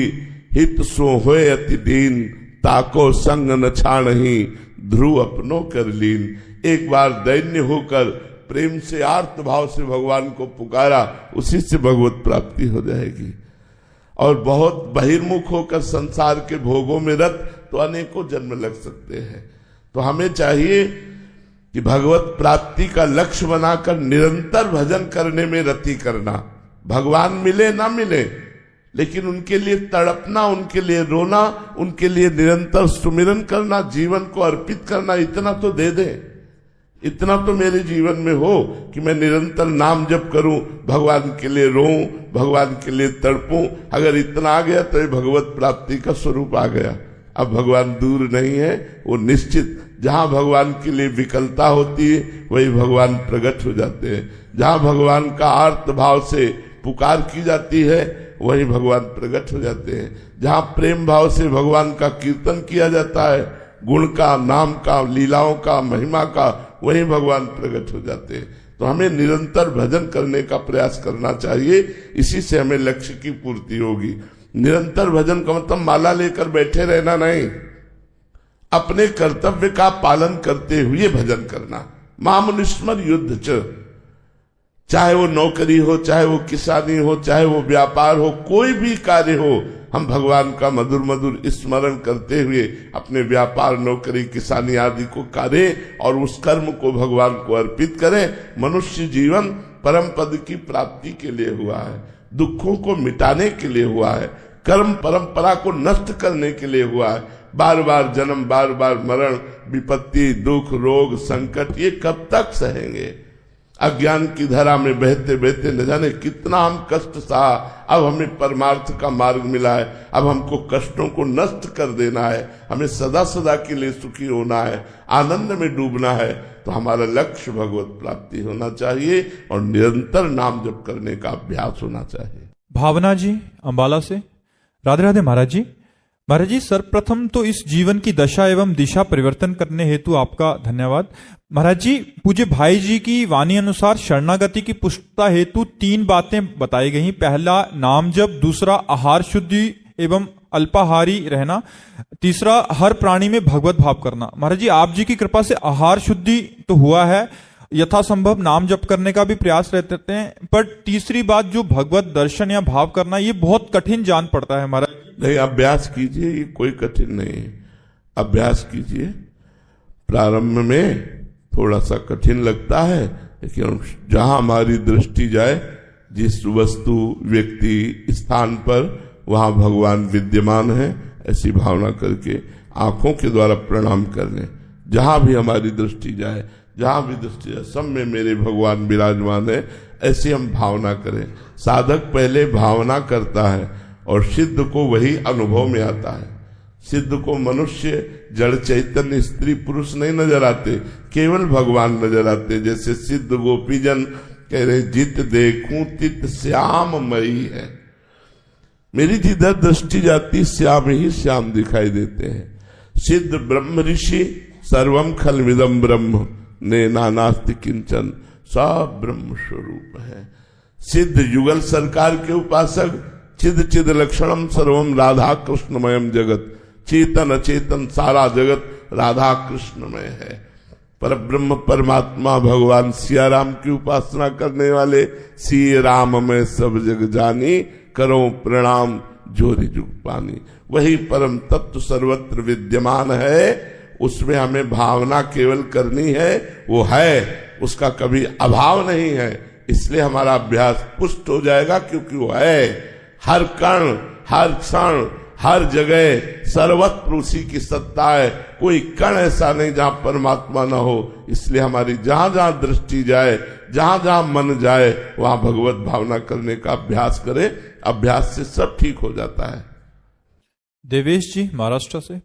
हित सो होए अति दीन, ताको संग न छाणही ध्रुव अपनो कर लीन। एक बार दैन्य होकर प्रेम से आर्त भाव से भगवान को पुकारा, उसी से भगवत प्राप्ति हो जाएगी। और बहुत बहिर्मुख होकर संसार के भोगों में रत तो अनेकों जन्म लग सकते हैं। तो हमें चाहिए कि भगवत प्राप्ति का लक्ष्य बनाकर निरंतर भजन करने में रति करना। भगवान मिले ना मिले, लेकिन उनके लिए तड़पना, उनके लिए रोना, उनके लिए निरंतर सुमिरन करना, जीवन को अर्पित करना। इतना तो दे दे, इतना तो मेरे जीवन में हो कि मैं निरंतर नाम जप करूं, भगवान के लिए रोऊं, भगवान के लिए तड़पूं। अगर इतना आ गया तो ये भगवत प्राप्ति का स्वरूप आ गया। अब भगवान दूर नहीं है, वो निश्चित। जहां भगवान के लिए विकलता होती है वही भगवान प्रकट हो जाते हैं। जहां भगवान का आर्त भाव से पुकार की जाती है वही भगवान प्रकट हो जाते हैं। जहां प्रेम भाव से भगवान का कीर्तन किया जाता है, गुण का, नाम का, लीलाओं का, महिमा का, वही भगवान प्रकट हो जाते हैं। तो हमें निरंतर भजन करने का प्रयास करना चाहिए, इसी से हमें लक्ष्य की पूर्ति होगी। निरंतर भजन का मतलब माला लेकर बैठे रहना नहीं, अपने कर्तव्य का पालन करते हुए भजन करना। मामुनिस्मर युद्ध च, चाहे वो नौकरी हो, चाहे वो किसानी हो, चाहे वो व्यापार हो, कोई भी कार्य हो, हम भगवान का मधुर मधुर स्मरण करते हुए अपने व्यापार, नौकरी, किसानी आदि को करें और उस कर्म को भगवान को अर्पित करें। मनुष्य जीवन परम पद की प्राप्ति के लिए हुआ है, दुखों को मिटाने के लिए हुआ है, कर्म परंपरा को नष्ट करने के लिए हुआ है। बार बार जन्म, बार बार मरण, विपत्ति, दुख, रोग, संकट, ये कब तक सहेंगे? अज्ञान की धारा में बहते बहते न जाने कितना हम कष्ट सहा। अब हमें परमार्थ का मार्ग मिला है, अब हमको कष्टों को नष्ट कर देना है, हमें सदा सदा के लिए सुखी होना है, आनंद में डूबना है। तो हमारा लक्ष्य भगवत प्राप्ति होना चाहिए और निरंतर नाम जप करने का अभ्यास होना चाहिए। भावना जी अंबाला से, राधे राधे महाराज जी। महाराज जी, सर्वप्रथम तो इस जीवन की दशा एवं दिशा परिवर्तन करने हेतु आपका धन्यवाद। महाराज जी, पूज्य भाई जी की वाणी अनुसार शरणागति की पुष्टता हेतु 3 बातें बताई गई। पहला नाम जप, दूसरा आहार शुद्धि एवं अल्पाहारी रहना, तीसरा हर प्राणी में भगवत भाव करना। महाराज जी, आप जी की कृपा से आहार शुद्धि तो हुआ है, यथासंभव नाम जप करने का भी प्रयास रहते हैं, पर तीसरी बात जो भगवत दर्शन या भाव करना, ये बहुत कठिन जान पड़ता है महाराज। नहीं, अभ्यास कीजिए, ये कोई कठिन नहीं है। अभ्यास कीजिए। प्रारंभ में थोड़ा सा कठिन लगता है, लेकिन जहां हमारी दृष्टि जाए, जिस वस्तु, व्यक्ति, स्थान पर, वहां भगवान विद्यमान है, ऐसी भावना करके आंखों के द्वारा प्रणाम कर लें। जहां भी हमारी दृष्टि जाए, जहां भी दृष्टि जाए, सब में मेरे भगवान विराजमान है, ऐसी हम भावना करें। साधक पहले भावना करता है और सिद्ध को वही अनुभव में आता है। सिद्ध को मनुष्य, जड़ चैतन्य, स्त्री पुरुष नहीं नजर आते, केवल भगवान नजर आते। जैसे सिद्ध गोपीजन कह रहे, जित देखूं तित श्याम मई है। मेरी जिधर दृष्टि जाती, श्याम ही श्याम दिखाई देते हैं। सिद्ध ब्रह्म ऋषि सर्वम खलविदम ब्रह्म ने नानास्ति किंचन, सब ब्रह्म स्वरूप है। सिद्ध युगल सरकार के उपासक, चिद चिद लक्षणम सर्वम राधा कृष्णमयम जगत, चेतन अचेतन सारा जगत राधा कृष्णमय है। पर ब्रह्म परमात्मा भगवान सिया राम की उपासना करने वाले, सिया राम में सब जग जानी, करो प्रणाम जोरी जुग पानी। वही परम तत्व सर्वत्र विद्यमान है, उसमें हमें भावना केवल करनी है, वो है, उसका कभी अभाव नहीं है। इसलिए हमारा अभ्यास पुष्ट हो जाएगा, क्योंकि वो है। हर कण, हर क्षण, हर जगह सर्वत्र उसी की सत्ता है। कोई कण ऐसा नहीं जहां परमात्मा ना हो। इसलिए हमारी जहां जहां दृष्टि जाए, जहां जहां मन जाए, वहां भगवत भावना करने का अभ्यास करें। अभ्यास से सब ठीक हो जाता है। देवेश जी महाराष्ट्र से।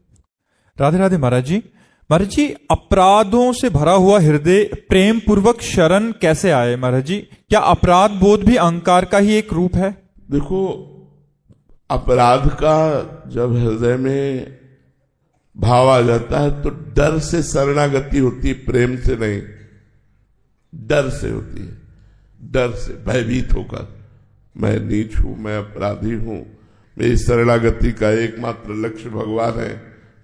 राधे राधे महाराज जी। महाराज जी, अपराधों से भरा हुआ हृदय प्रेम पूर्वक शरण कैसे आए महाराज जी? क्या अपराध बोध भी अहंकार का ही एक रूप है? देखो, अपराध का जब हृदय में भाव आ जाता है तो डर से शरणागति होती है, प्रेम से नहीं। डर से होती है, डर से भयभीत होकर, मैं नीच हूं, मैं अपराधी हूं, मेरी शरणागति का एकमात्र लक्ष्य भगवान है,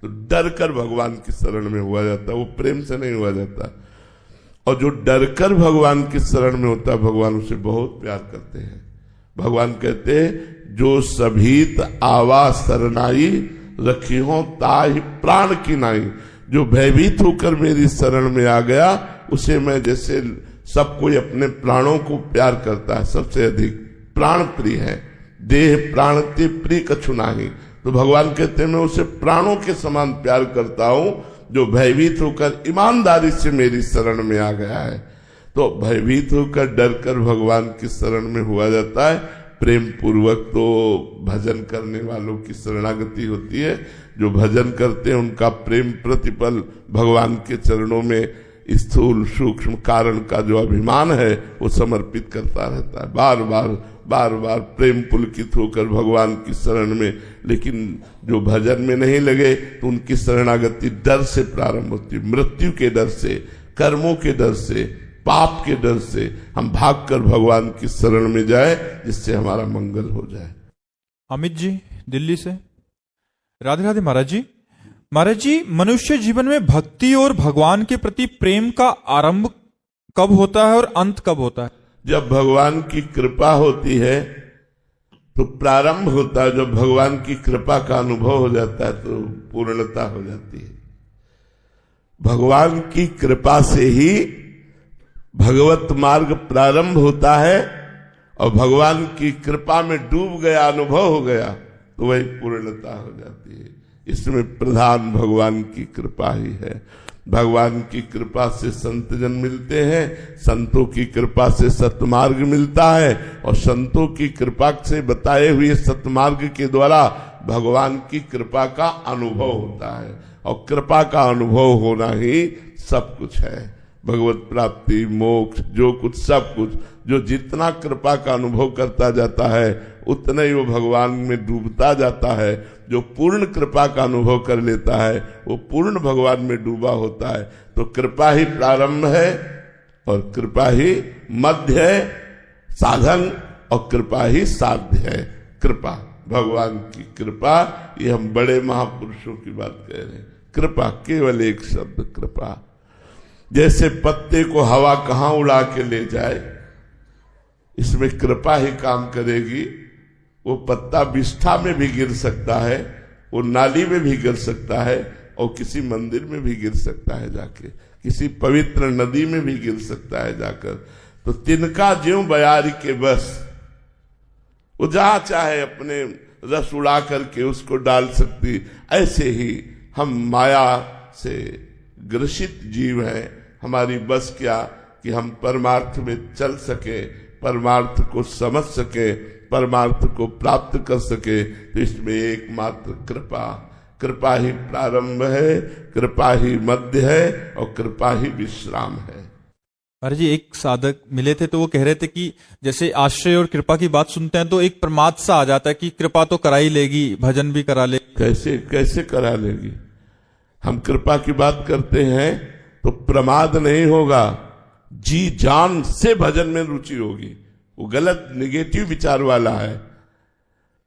तो डर कर भगवान की शरण में हुआ जाता है। वो प्रेम से नहीं हुआ जाता। और जो डर कर भगवान की शरण में होता है, भगवान उसे बहुत प्यार करते हैं। भगवान कहते हैं, जो सभीत आवा शरणाई रखी हो ताहि प्राण की नाई। जो भयभीत होकर मेरी शरण में आ गया, उसे मैं, जैसे सब कोई अपने प्राणों को प्यार करता है, सबसे अधिक प्राण प्रिय है। देह प्राण ते प्रिय कछु नाही। तो भगवान कहते हैं, मैं उसे प्राणों के समान प्यार करता हूं जो भयभीत होकर ईमानदारी से मेरी शरण में आ गया है। तो भयभीत होकर डर कर भगवान की शरण में हुआ जाता है। प्रेम पूर्वक तो भजन करने वालों की शरणागति होती है। जो भजन करते हैं उनका प्रेम प्रतिपल भगवान के चरणों में स्थूल सूक्ष्म कारण का जो अभिमान है वो समर्पित करता रहता है, बार बार प्रेम पुलकित होकर भगवान की शरण में। लेकिन जो भजन में नहीं लगे तो उनकी शरणागति डर से प्रारंभ होती है, मृत्यु के डर से, कर्मों के डर से, पाप के डर से हम भागकर भगवान की शरण में जाए, जिससे हमारा मंगल हो जाए। अमित जी दिल्ली से। राधे राधे महाराज जी। महाराज जी, मनुष्य जीवन में भक्ति और भगवान के प्रति प्रेम का आरंभ कब होता है और अंत कब होता है? जब भगवान की कृपा होती है तो प्रारंभ होता है। जब भगवान की कृपा का अनुभव हो जाता है तो पूर्णता हो जाती है। भगवान की कृपा से ही भगवत मार्ग प्रारंभ होता है, और भगवान की कृपा में डूब गया, अनुभव हो गया, तो वही पूर्णता हो जाती है। इसमें प्रधान भगवान की कृपा ही है। भगवान की कृपा से संतजन मिलते हैं, संतों की कृपा से सतमार्ग मिलता है, और संतों की कृपा से बताए हुए सतमार्ग के द्वारा भगवान की कृपा का अनुभव होता है। और कृपा का अनुभव होना ही सब कुछ है। भगवत प्राप्ति, मोक्ष, जो कुछ, सब कुछ, जो जितना कृपा का अनुभव करता जाता है उतना ही वो भगवान में डूबता जाता है। जो पूर्ण कृपा का अनुभव कर लेता है वो पूर्ण भगवान में डूबा होता है। तो कृपा ही प्रारंभ है और कृपा ही मध्य है, साधन, और कृपा ही साध्य है। कृपा, भगवान की कृपा, ये हम बड़े महापुरुषों की बात कह रहे हैं। कृपा, केवल एक शब्द कृपा। जैसे पत्ते को हवा कहां उड़ा के ले जाए, इसमें कृपा ही काम करेगी। वो पत्ता विष्ठा में भी गिर सकता है, वो नाली में भी गिर सकता है, और किसी मंदिर में भी गिर सकता है जाके, किसी पवित्र नदी में भी गिर सकता है जाकर। तो तिनका ज्यों बयारी के बस, वो जहां चाहे अपने रस उड़ा करके उसको डाल सकती। ऐसे ही हम माया से ग्रसित जीव हैं। हमारी बस क्या कि हम परमार्थ में चल सके, परमार्थ को समझ सके, परमार्थ को प्राप्त कर सके। तो इसमें एकमात्र कृपा, कृपा ही प्रारंभ है, कृपा ही मध्य है, और कृपा ही विश्राम है। महाराज जी, एक साधक मिले थे तो वो कह रहे थे कि जैसे आश्रय और कृपा की बात सुनते हैं तो एक प्रमाद सा आ जाता है कि कृपा तो करा ही लेगी, भजन भी करा लेगी। कैसे करा लेगी? हम कृपा की बात करते हैं तो प्रमाद नहीं होगा, जी जान से भजन में रुचि होगी। वो गलत निगेटिव विचार वाला है।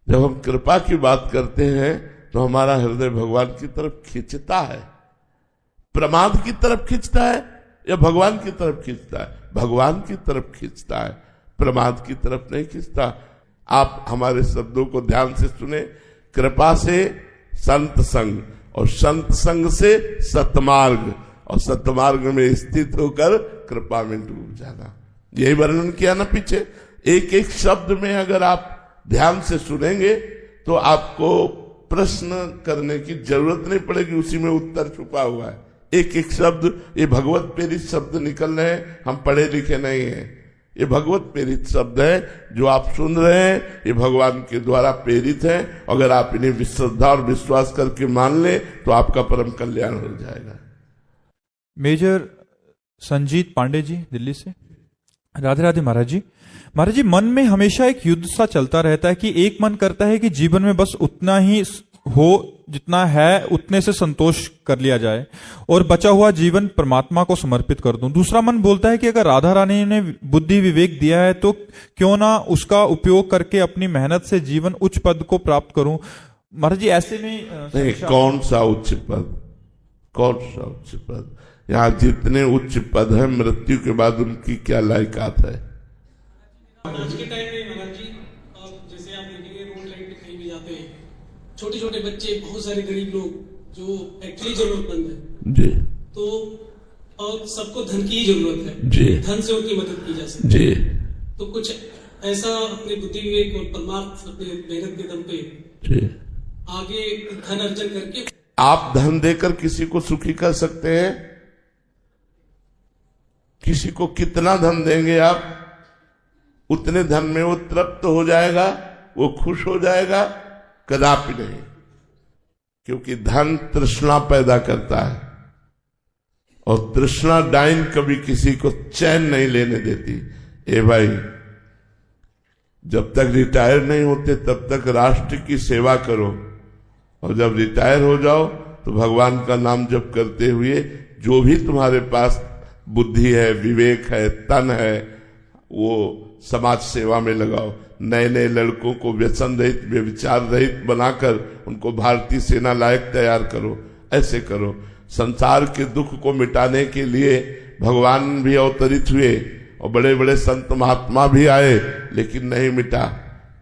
जब हम कृपा की बात करते हैं तो हमारा हृदय भगवान की तरफ खींचता है। प्रमाद की तरफ खींचता है या भगवान की तरफ खींचता है? भगवान की तरफ खींचता है, प्रमाद की तरफ नहीं खींचता। आप हमारे शब्दों को ध्यान से सुने। कृपा से संत संग, और संत संग से सतमार्ग, और सतमार्ग में स्थित होकर कृपा में डूब जाना। यही वर्णन किया ना पीछे। एक एक शब्द में अगर आप ध्यान से सुनेंगे तो आपको प्रश्न करने की जरूरत नहीं पड़ेगी, उसी में उत्तर छुपा हुआ है। एक एक शब्द ये भगवत प्रेरित शब्द निकल रहे हैं, हम पढ़े लिखे नहीं हैं। ये भगवत प्रेरित शब्द है, जो आप सुन रहे हैं ये भगवान के द्वारा प्रेरित है। अगर आप इन्हें श्रद्धा और विश्वास करके मान ले तो आपका परम कल्याण हो जाएगा। मेजर संजीत पांडे जी दिल्ली से। राधे राधे महाराज जी। महाराज जी, मन में हमेशा एक युद्ध सा चलता रहता है कि एक मन करता है कि जीवन में बस उतना ही हो जितना है, उतने से संतोष कर लिया जाए और बचा हुआ जीवन परमात्मा को समर्पित कर दूं। दूसरा मन बोलता है कि अगर राधा रानी ने बुद्धि विवेक दिया है तो क्यों ना उसका उपयोग करके अपनी मेहनत से जीवन उच्च पद को प्राप्त करूं। महाराज जी, ऐसे में नहीं, कौन सा उच्च पद, कौन सा उच्च पद? यहाँ जितने उच्च पद है मृत्यु के बाद उनकी क्या लायकात है? आज के टाइम में महाराज जी, जैसे आप देखेंगे रोड लाइन पे कहीं भी जाते हैं, छोटे छोटे बच्चे, बहुत सारे गरीब लोग जो एक्चुअली जरूरतमंद है जी, तो और सबको धन की ही जरूरत है जी, धन से उनकी मदद की जा सकती जी। तो कुछ ऐसा अपने बुद्धि विवेक और परमार्थ अपने मेहनत के दम पे जी, आगे धन अर्जन करके आप धन देकर किसी को सुखी कर सकते हैं? किसी को कितना धन देंगे आप, उतने धन में वो तृप्त हो जाएगा, वो खुश हो जाएगा? कदापि नहीं, क्योंकि धन तृष्णा पैदा करता है और तृष्णा डाइन कभी किसी को चैन नहीं लेने देती। ए भाई, जब तक रिटायर नहीं होते तब तक राष्ट्र की सेवा करो, और जब रिटायर हो जाओ तो भगवान का नाम जप करते हुए जो भी तुम्हारे पास बुद्धि है, विवेक है, तन है, वो समाज सेवा में लगाओ। नए नए लड़कों को व्यसन रहित, व्यभिचार रहित बनाकर उनको भारतीय सेना लायक तैयार करो। ऐसे करो। संसार के दुख को मिटाने के लिए भगवान भी अवतरित हुए और बड़े बड़े संत महात्मा भी आए, लेकिन नहीं मिटा।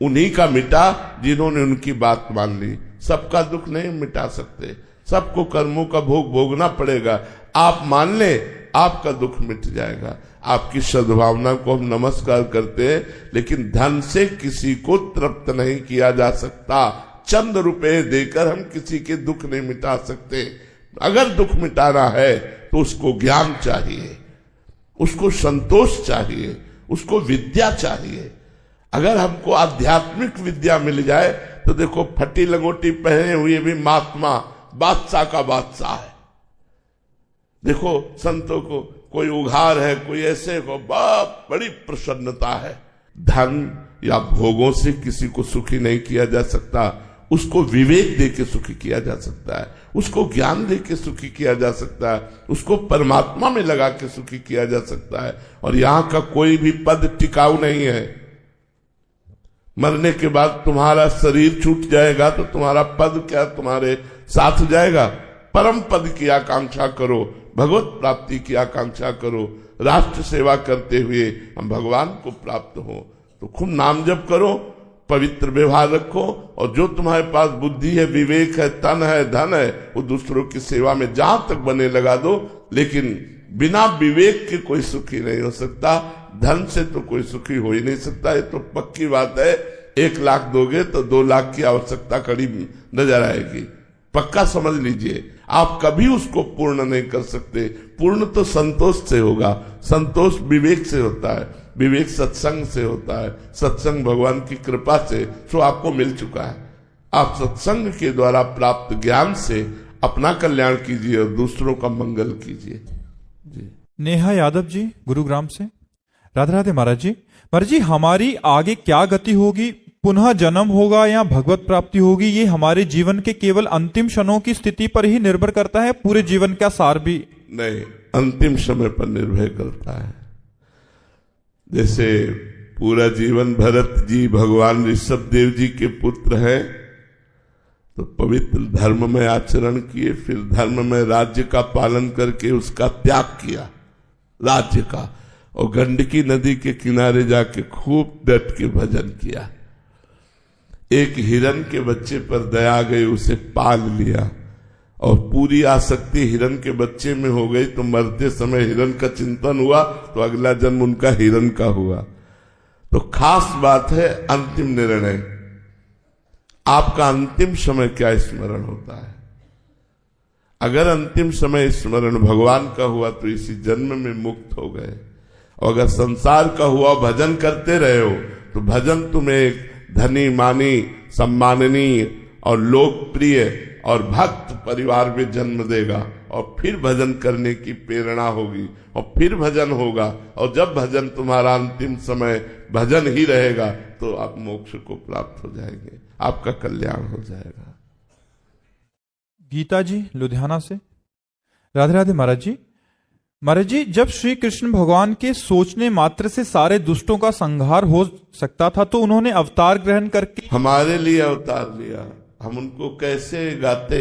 उन्हीं का मिटा जिन्होंने उनकी बात मान ली। सबका दुख नहीं मिटा सकते, सबको कर्मों का भोग भोगना पड़ेगा। आप मान ले, आपका दुख मिट जाएगा। आपकी सद्भावना को हम नमस्कार करते हैं, लेकिन धन से किसी को तृप्त नहीं किया जा सकता। चंद रुपए देकर हम किसी के दुख नहीं मिटा सकते। अगर दुख मिटाना है तो उसको ज्ञान चाहिए, उसको संतोष चाहिए, उसको विद्या चाहिए। अगर हमको आध्यात्मिक विद्या मिल जाए तो देखो, फटी लंगोटी पहने हुए भी महात्मा बादशाह का बादशाह है। देखो संतों को, कोई उघार है, कोई ऐसे को, बड़ी प्रसन्नता है। धन या भोगों से किसी को सुखी नहीं किया जा सकता। उसको विवेक दे के सुखी किया जा सकता है, उसको ज्ञान दे के सुखी किया जा सकता है, उसको परमात्मा में लगा के सुखी किया जा सकता है। और यहाँ का कोई भी पद टिकाऊ नहीं है। मरने के बाद तुम्हारा शरीर छूट जाएगा तो तुम्हारा पद क्या तुम्हारे साथ जाएगा? परम पद की आकांक्षा करो, भगवत प्राप्ति की आकांक्षा करो। राष्ट्र सेवा करते हुए हम भगवान को प्राप्त हो तो खूब नाम जप करो, पवित्र व्यवहार रखो, और जो तुम्हारे पास बुद्धि है, विवेक है, तन है, धन है, वो दूसरों की सेवा में जहां तक बने लगा दो। लेकिन बिना विवेक के कोई सुखी नहीं हो सकता, धन से तो कोई सुखी हो ही नहीं सकता। ये तो पक्की बात है। 1 लाख दोगे तो 2 लाख की आवश्यकता कड़ी नजर आएगी। पक्का समझ लीजिए, आप कभी उसको पूर्ण नहीं कर सकते। पूर्ण तो संतोष से होगा, संतोष विवेक से होता है, विवेक सत्संग से होता है, सत्संग भगवान की कृपा से सो आपको मिल चुका है। आप सत्संग के द्वारा प्राप्त ज्ञान से अपना कल्याण कीजिए और दूसरों का मंगल कीजिए। जी। नेहा यादव जी गुरुग्राम से। राधे राधे महाराज जी। महाराज जी, हमारी आगे क्या गति होगी? पुनः जन्म होगा या भगवत प्राप्ति होगी? ये हमारे जीवन के केवल अंतिम क्षणों की स्थिति पर ही निर्भर करता है, पूरे जीवन का सार भी नहीं, अंतिम समय पर निर्भर करता है। जैसे पूरा जीवन भरत जी भगवान ऋषभ देव जी के पुत्र हैं, तो पवित्र धर्म में आचरण किए, फिर धर्म में राज्य का पालन करके उसका त्याग किया, राज्य का, और गंडकी नदी के किनारे जाके खूब डट के भजन किया। एक हिरन के बच्चे पर दया गई, उसे पाल लिया, और पूरी आसक्ति हिरन के बच्चे में हो गई, तो मरते समय हिरन का चिंतन हुआ तो अगला जन्म उनका हिरन का हुआ। तो खास बात है अंतिम निर्णय। आपका अंतिम समय क्या स्मरण होता है? अगर अंतिम समय स्मरण भगवान का हुआ तो इसी जन्म में मुक्त हो गए, और अगर संसार का हुआ भजन करते रहे हो तो भजन तुम्हें एक धनी मानी सम्माननीय और लोकप्रिय और भक्त परिवार में जन्म देगा, और फिर भजन करने की प्रेरणा होगी, और फिर भजन होगा, और जब भजन तुम्हारा अंतिम समय भजन ही रहेगा तो आप मोक्ष को प्राप्त हो जाएंगे, आपका कल्याण हो जाएगा। गीता जी लुधियाना से। राधे राधे महाराज जी। महाराज जी, जब श्री कृष्ण भगवान के सोचने मात्र से सारे दुष्टों का संहार हो सकता था तो उन्होंने अवतार ग्रहण करके हमारे लिए अवतार लिया। हम उनको कैसे गाते,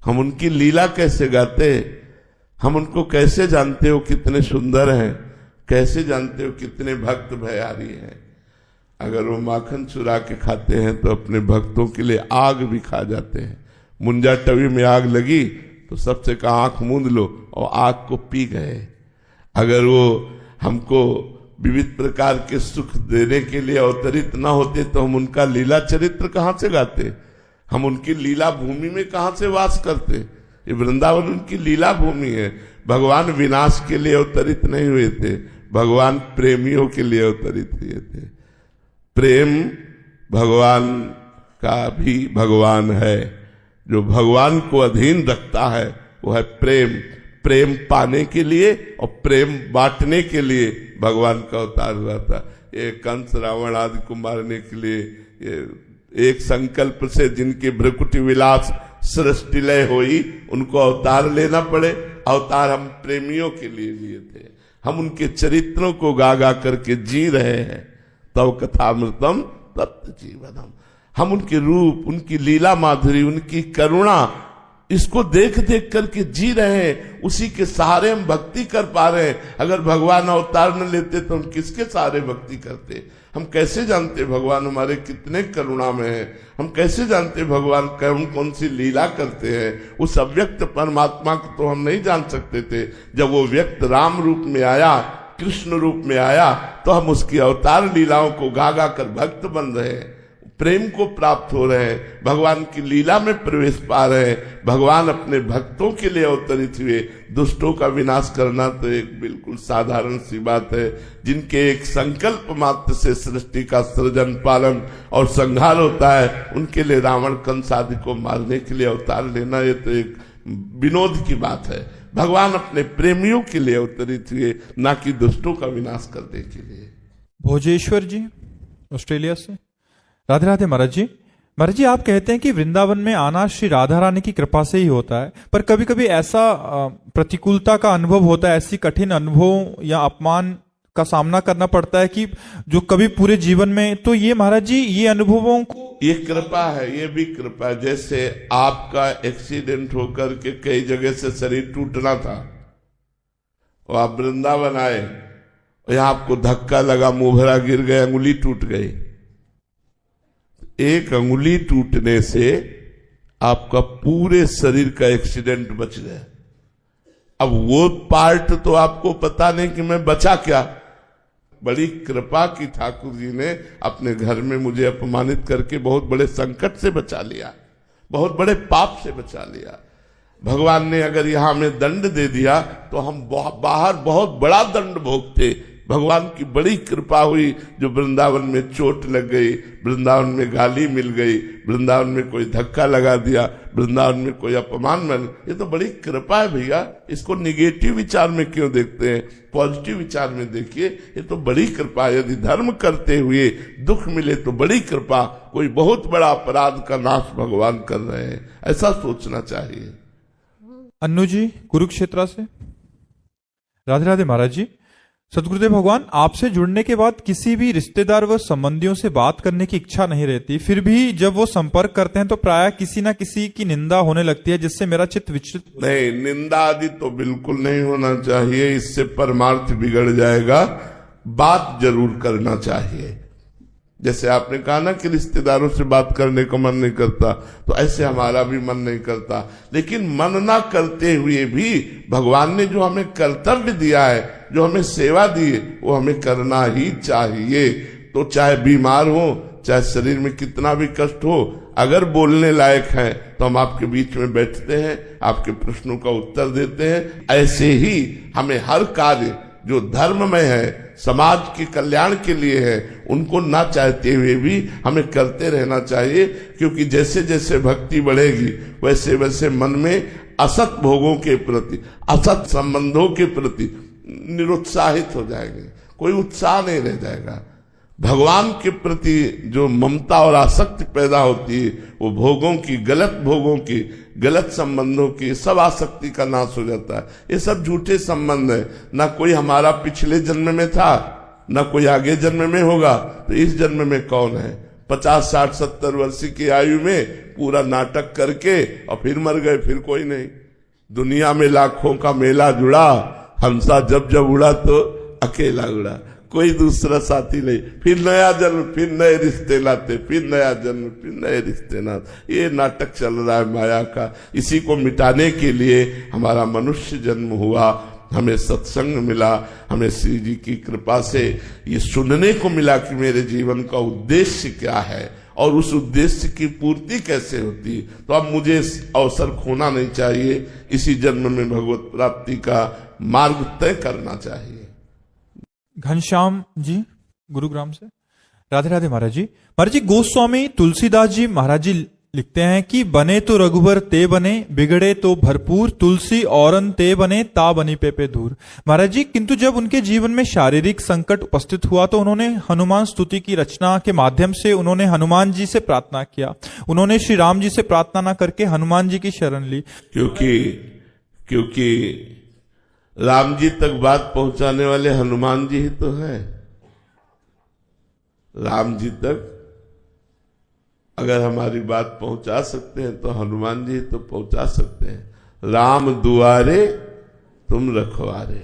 हम उनकी लीला कैसे गाते, हम उनको कैसे जानते हो कितने सुंदर हैं, कैसे जानते हो कितने भक्त भयारी हैं। अगर वो माखन चुरा के खाते हैं तो अपने भक्तों के लिए आग भी खा जाते हैं। मुंजा टवी में आग लगी तो सबसे कहा आंख मूंद लो, और आग को पी गए। अगर वो हमको विविध प्रकार के सुख देने के लिए अवतरित ना होते तो हम उनका लीला चरित्र कहां से गाते, हम उनकी लीला भूमि में कहां से वास करते। ये वृंदावन उनकी लीला भूमि है। भगवान विनाश के लिए अवतरित नहीं हुए थे, भगवान प्रेमियों के लिए अवतरित हुए थे। प्रेम भगवान का भी भगवान है, जो भगवान को अधीन रखता है वो है प्रेम। प्रेम पाने के लिए और प्रेम बांटने के लिए भगवान का अवतार हुआ था। ये कंस रावण आदि को मारने के लिए ये एक संकल्प से जिनके भ्रकुटी विलास सृष्टिलय हुई, उनको अवतार लेना पड़े। अवतार हम प्रेमियों के लिए लिए थे, हम उनके चरित्रों को गा गा करके जी रहे हैं। तव कथामृतम तप्त जीवनम, हम उनके रूप, उनकी लीला माधुरी, उनकी करुणा, इसको देख देख करके जी रहे हैं। उसी के सहारे हम भक्ति कर पा रहे हैं। अगर भगवान अवतार न लेते तो हम किसके सहारे भक्ति करते? हम कैसे जानते भगवान हमारे कितने करुणा में है? हम कैसे जानते भगवान कौन कौन सी लीला करते हैं? उस अव्यक्त परमात्मा को तो हम नहीं जान सकते थे। जब वो व्यक्त राम रूप में आया, कृष्ण रूप में आया, तो हम उसकी अवतार लीलाओं को गा गा कर भक्त बन रहे हैं, प्रेम को प्राप्त हो रहे हैं, भगवान की लीला में प्रवेश पा रहे हैं। भगवान अपने भक्तों के लिए अवतरित हुए। दुष्टों का विनाश करना तो एक बिल्कुल साधारण सी बात है। जिनके एक संकल्प मात्र से सृष्टि का सृजन, पालन और संहार होता है, उनके लिए रावण कंस आदि को मारने के लिए अवतार लेना ये तो एक विनोद की बात है। भगवान अपने प्रेमियों के लिए अवतरित हुए, ना कि दुष्टों का विनाश करने के लिए। भोजेश्वर जी ऑस्ट्रेलिया से। राधे राधे महाराज जी। महाराज जी, आप कहते हैं कि वृंदावन में आना श्री राधा रानी की कृपा से ही होता है, पर कभी कभी ऐसा प्रतिकूलता का अनुभव होता है, ऐसी कठिन अनुभव या अपमान का सामना करना पड़ता है कि जो कभी पूरे जीवन में, तो ये महाराज जी ये अनुभवों को, ये कृपा है, ये भी कृपा है। जैसे आपका एक्सीडेंट होकर के कई जगह से शरीर टूटना था और आप वृंदावन आए, यहाँ आपको धक्का लगा, मुंहभरा गिर गए, अंगुली टूट गई। एक अंगुली टूटने से आपका पूरे शरीर का एक्सीडेंट बच गया। अब वो पार्ट तो आपको पता नहीं कि मैं बचा क्या। बड़ी कृपा की ठाकुर जी ने अपने घर में मुझे अपमानित करके बहुत बड़े संकट से बचा लिया, बहुत बड़े पाप से बचा लिया। भगवान ने अगर यहां में दंड दे दिया तो हम बाहर बहुत बड़ा दंड भोगते। भगवान की बड़ी कृपा हुई जो वृंदावन में चोट लग गई, वृंदावन में गाली मिल गई, वृंदावन में कोई धक्का लगा दिया, वृंदावन में कोई अपमान मिल, ये तो बड़ी कृपा है भैया। इसको निगेटिव विचार में क्यों देखते हैं? पॉजिटिव विचार में देखिए, ये तो बड़ी कृपा। यदि धर्म करते हुए दुख मिले तो बड़ी कृपा। कोई बहुत बड़ा अपराध का नाश भगवान कर रहे हैं, ऐसा सोचना चाहिए। अन्नू जी कुरुक्षेत्र से। राधे राधे महाराज जी। सदगुरुदेव भगवान, आपसे जुड़ने के बाद किसी भी रिश्तेदार व संबंधियों से बात करने की इच्छा नहीं रहती, फिर भी जब वो संपर्क करते हैं तो प्रायः किसी ना किसी की निंदा होने लगती है, जिससे मेरा चित्त विचलित। नहीं, निंदा आदि तो बिल्कुल नहीं होना चाहिए, इससे परमार्थ बिगड़ जाएगा। बात जरूर करना चाहिए। जैसे आपने कहा ना कि रिश्तेदारों से बात करने का मन नहीं करता, तो ऐसे हमारा भी मन नहीं करता। लेकिन मन ना करते हुए भी भगवान ने जो हमें कर्तव्य दिया है, जो हमें सेवा दी है, वो हमें करना ही चाहिए। तो चाहे बीमार हो, चाहे शरीर में कितना भी कष्ट हो, अगर बोलने लायक है तो हम आपके बीच में बैठते हैं, आपके प्रश्नों का उत्तर देते हैं। ऐसे ही हमें हर कार्य जो धर्म में है, समाज के कल्याण के लिए है, उनको ना चाहते हुए भी हमें करते रहना चाहिए, क्योंकि जैसे जैसे भक्ति बढ़ेगी वैसे वैसे मन में असत भोगों के प्रति, असत संबंधों के प्रति निरुत्साहित हो जाएंगे, कोई उत्साह नहीं रह जाएगा। भगवान के प्रति जो ममता और आसक्ति पैदा होती है, वो भोगों की, गलत भोगों की, गलत संबंधों की, सब आसक्ति का नाश हो जाता है। ये सब झूठे संबंध है, ना कोई हमारा पिछले जन्म में था, ना कोई आगे जन्म में होगा, तो इस जन्म में कौन है? 50, 60, 70 वर्ष की आयु में पूरा नाटक करके और फिर मर गए, फिर कोई नहीं। दुनिया में लाखों का मेला जुड़ा, हंसा जब जब उड़ा तो अकेला उड़ा, कोई दूसरा साथी नहीं। फिर नया जन्म, फिर नए रिश्ते लाते, फिर नया जन्म, फिर नए रिश्ते लाते। ये नाटक चल रहा है माया का। इसी को मिटाने के लिए हमारा मनुष्य जन्म हुआ, हमें सत्संग मिला, हमें श्री जी की कृपा से ये सुनने को मिला कि मेरे जीवन का उद्देश्य क्या है और उस उद्देश्य की पूर्ति कैसे होती। तो अब मुझे इस अवसर खोना नहीं चाहिए, इसी जन्म में भगवत प्राप्ति का मार्ग तय करना चाहिए। घनश्याम जी गुरुग्राम से, राधे राधे महाराज जी। महाराज जी, गोस्वामी तुलसीदास जी महाराज जी लिखते हैं कि बने तो रघुबर ते बने, बिगड़े तो भरपूर, तुलसी औरन ते बने, ता बनी पे दूर। महाराज जी, किंतु जब उनके जीवन में शारीरिक संकट उपस्थित हुआ तो उन्होंने हनुमान स्तुति की रचना के माध्यम से उन्होंने हनुमान जी से प्रार्थना किया। उन्होंने श्री राम जी से प्रार्थना न करके हनुमान जी की शरण ली, क्योंकि राम जी तक बात पहुंचाने वाले हनुमान जी ही तो हैं। राम जी तक अगर हमारी बात पहुंचा सकते हैं तो हनुमान जी तो पहुंचा सकते हैं। राम दुआरे तुम रखवारे,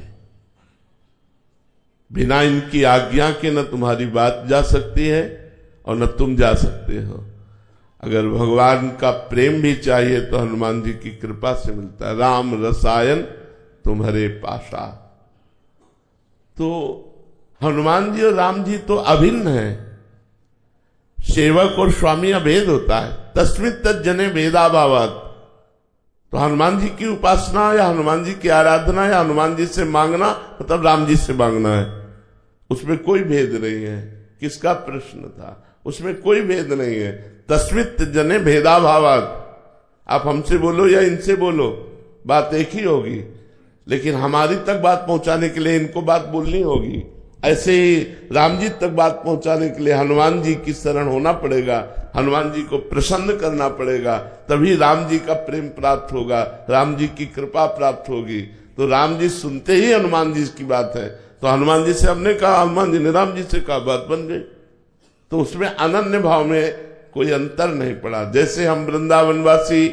बिना इनकी आज्ञा के न तुम्हारी बात जा सकती है और न तुम जा सकते हो। अगर भगवान का प्रेम भी चाहिए तो हनुमान जी की कृपा से मिलता है। राम रसायन तुम्हारे पाशा। तो हनुमान जी और राम जी तो अभिन्न है, सेवक और स्वामी अभेद होता है। तस्मित तज्जने भेदाभावात। तो हनुमान जी की उपासना या हनुमान जी की आराधना या हनुमान जी से मांगना मतलब राम जी से मांगना है, उसमें कोई भेद नहीं है। किसका प्रश्न था? उसमें कोई भेद नहीं है। तस्मित जने भेदाभावात। आप हमसे बोलो या इनसे बोलो, बात एक ही होगी, लेकिन हमारी तक बात पहुंचाने के लिए इनको बात बोलनी होगी। ऐसे ही राम जी तक बात पहुंचाने के लिए हनुमान जी की शरण होना पड़ेगा, हनुमान जी को प्रसन्न करना पड़ेगा, तभी राम जी का प्रेम प्राप्त होगा, राम जी की कृपा प्राप्त होगी। तो राम जी सुनते ही हनुमान जी की बात है, तो हनुमान जी से हमने कहा, हनुमान जी ने राम जी से कहा, बात बन गई। तो उसमें अनन्य भाव में कोई अंतर नहीं पड़ा। जैसे हम वृंदावनवासी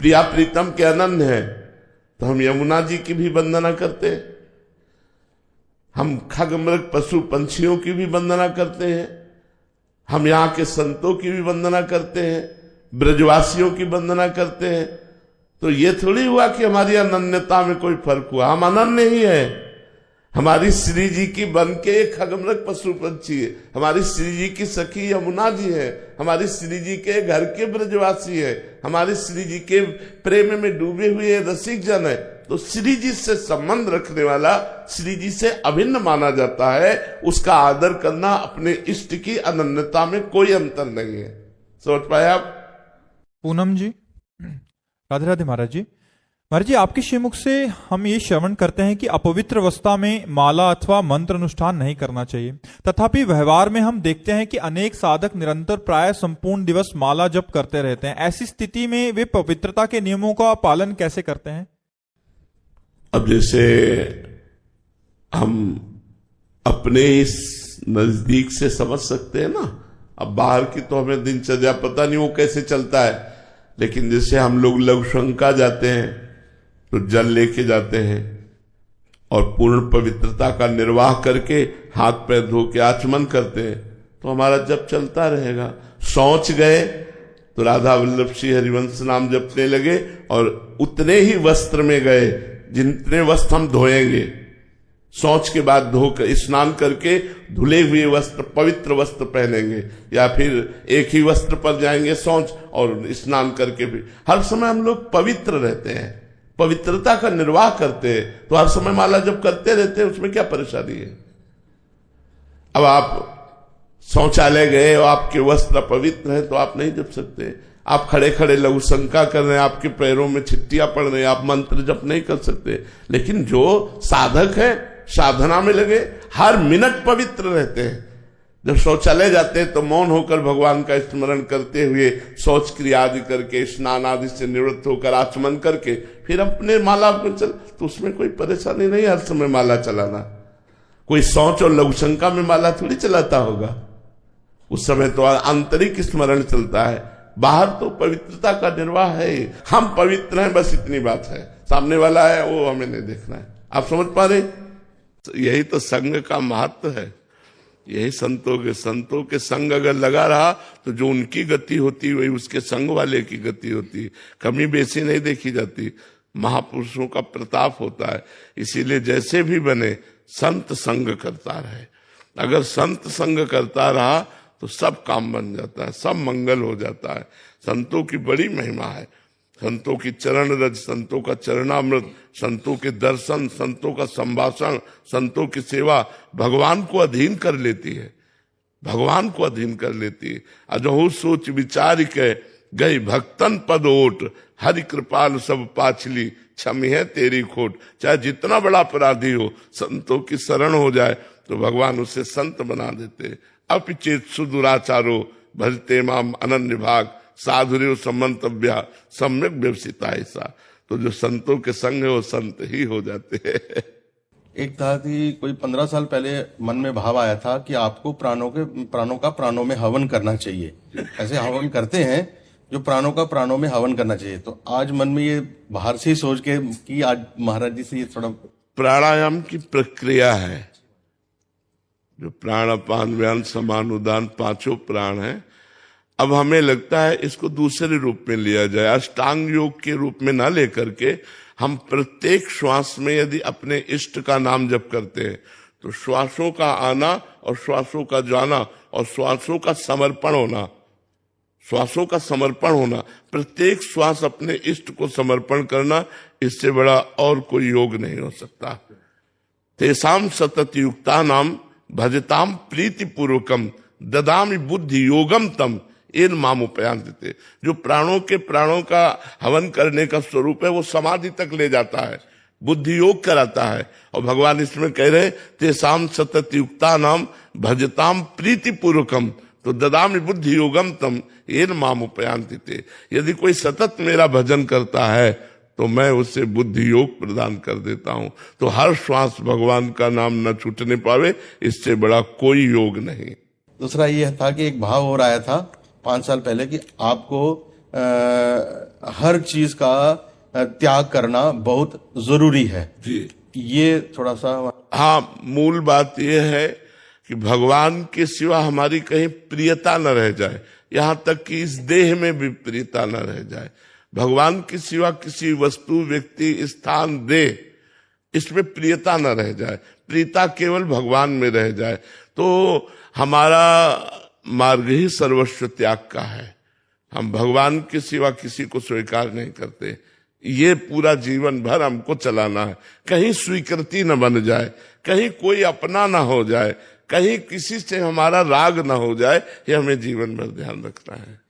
प्रिया प्रीतम के अनन्य हैं, तो हम यमुना जी की भी वंदना करते हैं, हम खगमृग पशु पंछियों की भी वंदना करते हैं, हम यहाँ के संतों की भी वंदना करते हैं, ब्रजवासियों की वंदना करते हैं। तो ये थोड़ी हुआ कि हमारी अनन्यता में कोई फर्क हुआ। हम अनन्य ही है। हमारी श्री जी की बन के एक खगमृग पशु पंछी है, हमारी श्री जी की सखी यमुना जी है, हमारी श्री जी के घर के ब्रजवासी है, हमारी श्री जी के प्रेम में डूबे हुए रसिक जन है। तो श्री जी से संबंध रखने वाला श्री जी से अभिन्न माना जाता है। उसका आदर करना, अपने इष्ट की अनन्यता में कोई अंतर नहीं है। समझ पाए आप? पूनम जी, राधे राधे महाराज जी। महाराज जी, आपके श्रीमुख से हम ये श्रवण करते हैं कि अपवित्र अवस्था में माला अथवा मंत्र अनुष्ठान नहीं करना चाहिए, तथापि व्यवहार में हम देखते हैं कि अनेक साधक निरंतर प्राय संपूर्ण दिवस माला जप करते रहते हैं। ऐसी स्थिति में वे पवित्रता के नियमों का पालन कैसे करते हैं? अब जैसे हम अपने इस नजदीक से समझ सकते हैं ना, अब बाहर की तो हमें दिनचर्या पता नहीं वो कैसे चलता है, लेकिन जैसे हम लोग लघुशंका जाते हैं तो जल लेके जाते हैं और पूर्ण पवित्रता का निर्वाह करके हाथ पैर धो के आचमन करते हैं, तो हमारा जप चलता रहेगा। शौच गए तो राधा वल्लभ श्री हरिवंश नाम जपने लगे और उतने ही वस्त्र में गए जितने वस्त्र हम धोएंगे। शौच के बाद धोकर स्नान करके धुले हुए वस्त्र, पवित्र वस्त्र पहनेंगे, या फिर एक ही वस्त्र पर जाएंगे शौच और स्नान करके भी। हर समय हम लोग पवित्र रहते हैं, पवित्रता का निर्वाह करते हैं। तो हर समय माला जब करते रहते हैं, उसमें क्या परेशानी है? अब आप शौचालय गए और आपके वस्त्र पवित्र हैं तो आप नहीं जप सकते। आप खड़े खड़े लघु शंका कर रहे हैं, आपके पैरों में छिट्टियां पड़ रही हैं, आप मंत्र जप नहीं कर सकते। लेकिन जो साधक है, साधना में लगे, हर मिनट पवित्र रहते हैं। जब शौचालय जाते हैं तो मौन होकर भगवान का स्मरण करते हुए शौच क्रिया आदि करके, स्नान आदि से निवृत्त होकर आचमन करके फिर अपने माला में चल, तो उसमें कोई परेशानी नहीं हर समय माला चलाना। कोई शौच और लघु शंका में माला थोड़ी चलाता होगा, उस समय तो आंतरिक स्मरण चलता है, बाहर तो पवित्रता का निर्वाह है। हम पवित्र हैं, बस इतनी बात है। सामने वाला है वो हमें नहीं देखना है। आप समझ पा रहे? तो यही तो संग का महत्व है। यही संतों के संग अगर लगा रहा तो जो उनकी गति होती वही उसके संग वाले की गति होती। कमी बेसी नहीं देखी जाती, महापुरुषों का प्रताप होता है। इसीलिए जैसे भी बने संत संग करता रहे। अगर संत संग करता रहा तो सब काम बन जाता है, सब मंगल हो जाता है। संतों की बड़ी महिमा है। संतों की चरण रज, संतों का चरणामृत, संतों के दर्शन, संतों का संभाषण, संतों की सेवा भगवान को अधीन कर लेती है, भगवान को अधीन कर लेती है। अजहु सोच विचार के गई भक्तन पद ओट, हरि कृपाल सब पाछली, क्षमी है तेरी खोट। चाहे जितना बड़ा अपराधी हो, संतों की शरण हो जाए तो भगवान उसे संत बना देते। अपिचेत सुदुराचारो भजते माम अनन्य भाग, साधुर्यो समंतव्या सम्यक व्यवसिता ऐसा। तो जो संतों के संग है वो संत ही हो जाते हैं। एक था कि कोई 15 साल पहले मन में भाव आया था कि आपको प्राणों का प्राणों में हवन करना चाहिए। ऐसे हवन करते हैं जो प्राणों का प्राणों में हवन करना चाहिए। तो आज मन में ये बाहर से ही सोच के कि आज महाराज जी से ये थोड़ा प्राणायाम की प्रक्रिया है। जो प्राण अपान व्यान समान उदान पांचों प्राण है। अब हमें लगता है इसको दूसरे रूप में लिया जाए, अष्टांग योग के रूप में ना लेकर के हम प्रत्येक श्वास में यदि अपने इष्ट का नाम जप करते हैं तो श्वासों का आना और श्वासों का जाना और श्वासों का समर्पण होना, श्वासों का समर्पण होना, प्रत्येक श्वास अपने इष्ट को समर्पण करना, इससे बड़ा और कोई योग नहीं हो सकता। तेसाम सतत युक्ता नाम भजताम प्रीति पूर्वकम ददामि बुद्धि योगम तम इन माम उपयांत। जो प्राणों का हवन करने का स्वरूप है वो समाधि तक ले जाता है, बुद्धि योग कराता है। और भगवान इसमें कह रहे तेसाम सतत युक्ता नाम भजताम प्रीति पूर्वकम तो ददामि बुद्धि योगम तम इन माम उपयांत। यदि कोई सतत मेरा भजन करता है तो मैं उसे बुद्धि योग प्रदान कर देता हूं। तो हर श्वास भगवान का नाम न छूटने पावे, इससे बड़ा कोई योग नहीं। दूसरा ये था कि एक भाव हो रहा था 5 साल पहले कि आपको हर चीज का त्याग करना बहुत जरूरी है जी। ये थोड़ा सा हाँ, मूल बात यह है कि भगवान के सिवा हमारी कहीं प्रियता न रह जाए, यहां तक कि इस देह में भी प्रियता न रह जाए। भगवान के सिवा किसी वस्तु, व्यक्ति, स्थान, देह, इसमें प्रियता न रह जाए, प्रियता केवल भगवान में रह जाए। तो हमारा मार्ग ही सर्वस्व त्याग का है। हम भगवान के सिवा किसी को स्वीकार नहीं करते। ये पूरा जीवन भर हमको चलाना है। कहीं स्वीकृति न बन जाए, कहीं कोई अपना न हो जाए, कहीं किसी से हमारा राग न हो जाए, ये हमें जीवन भर ध्यान रखना है।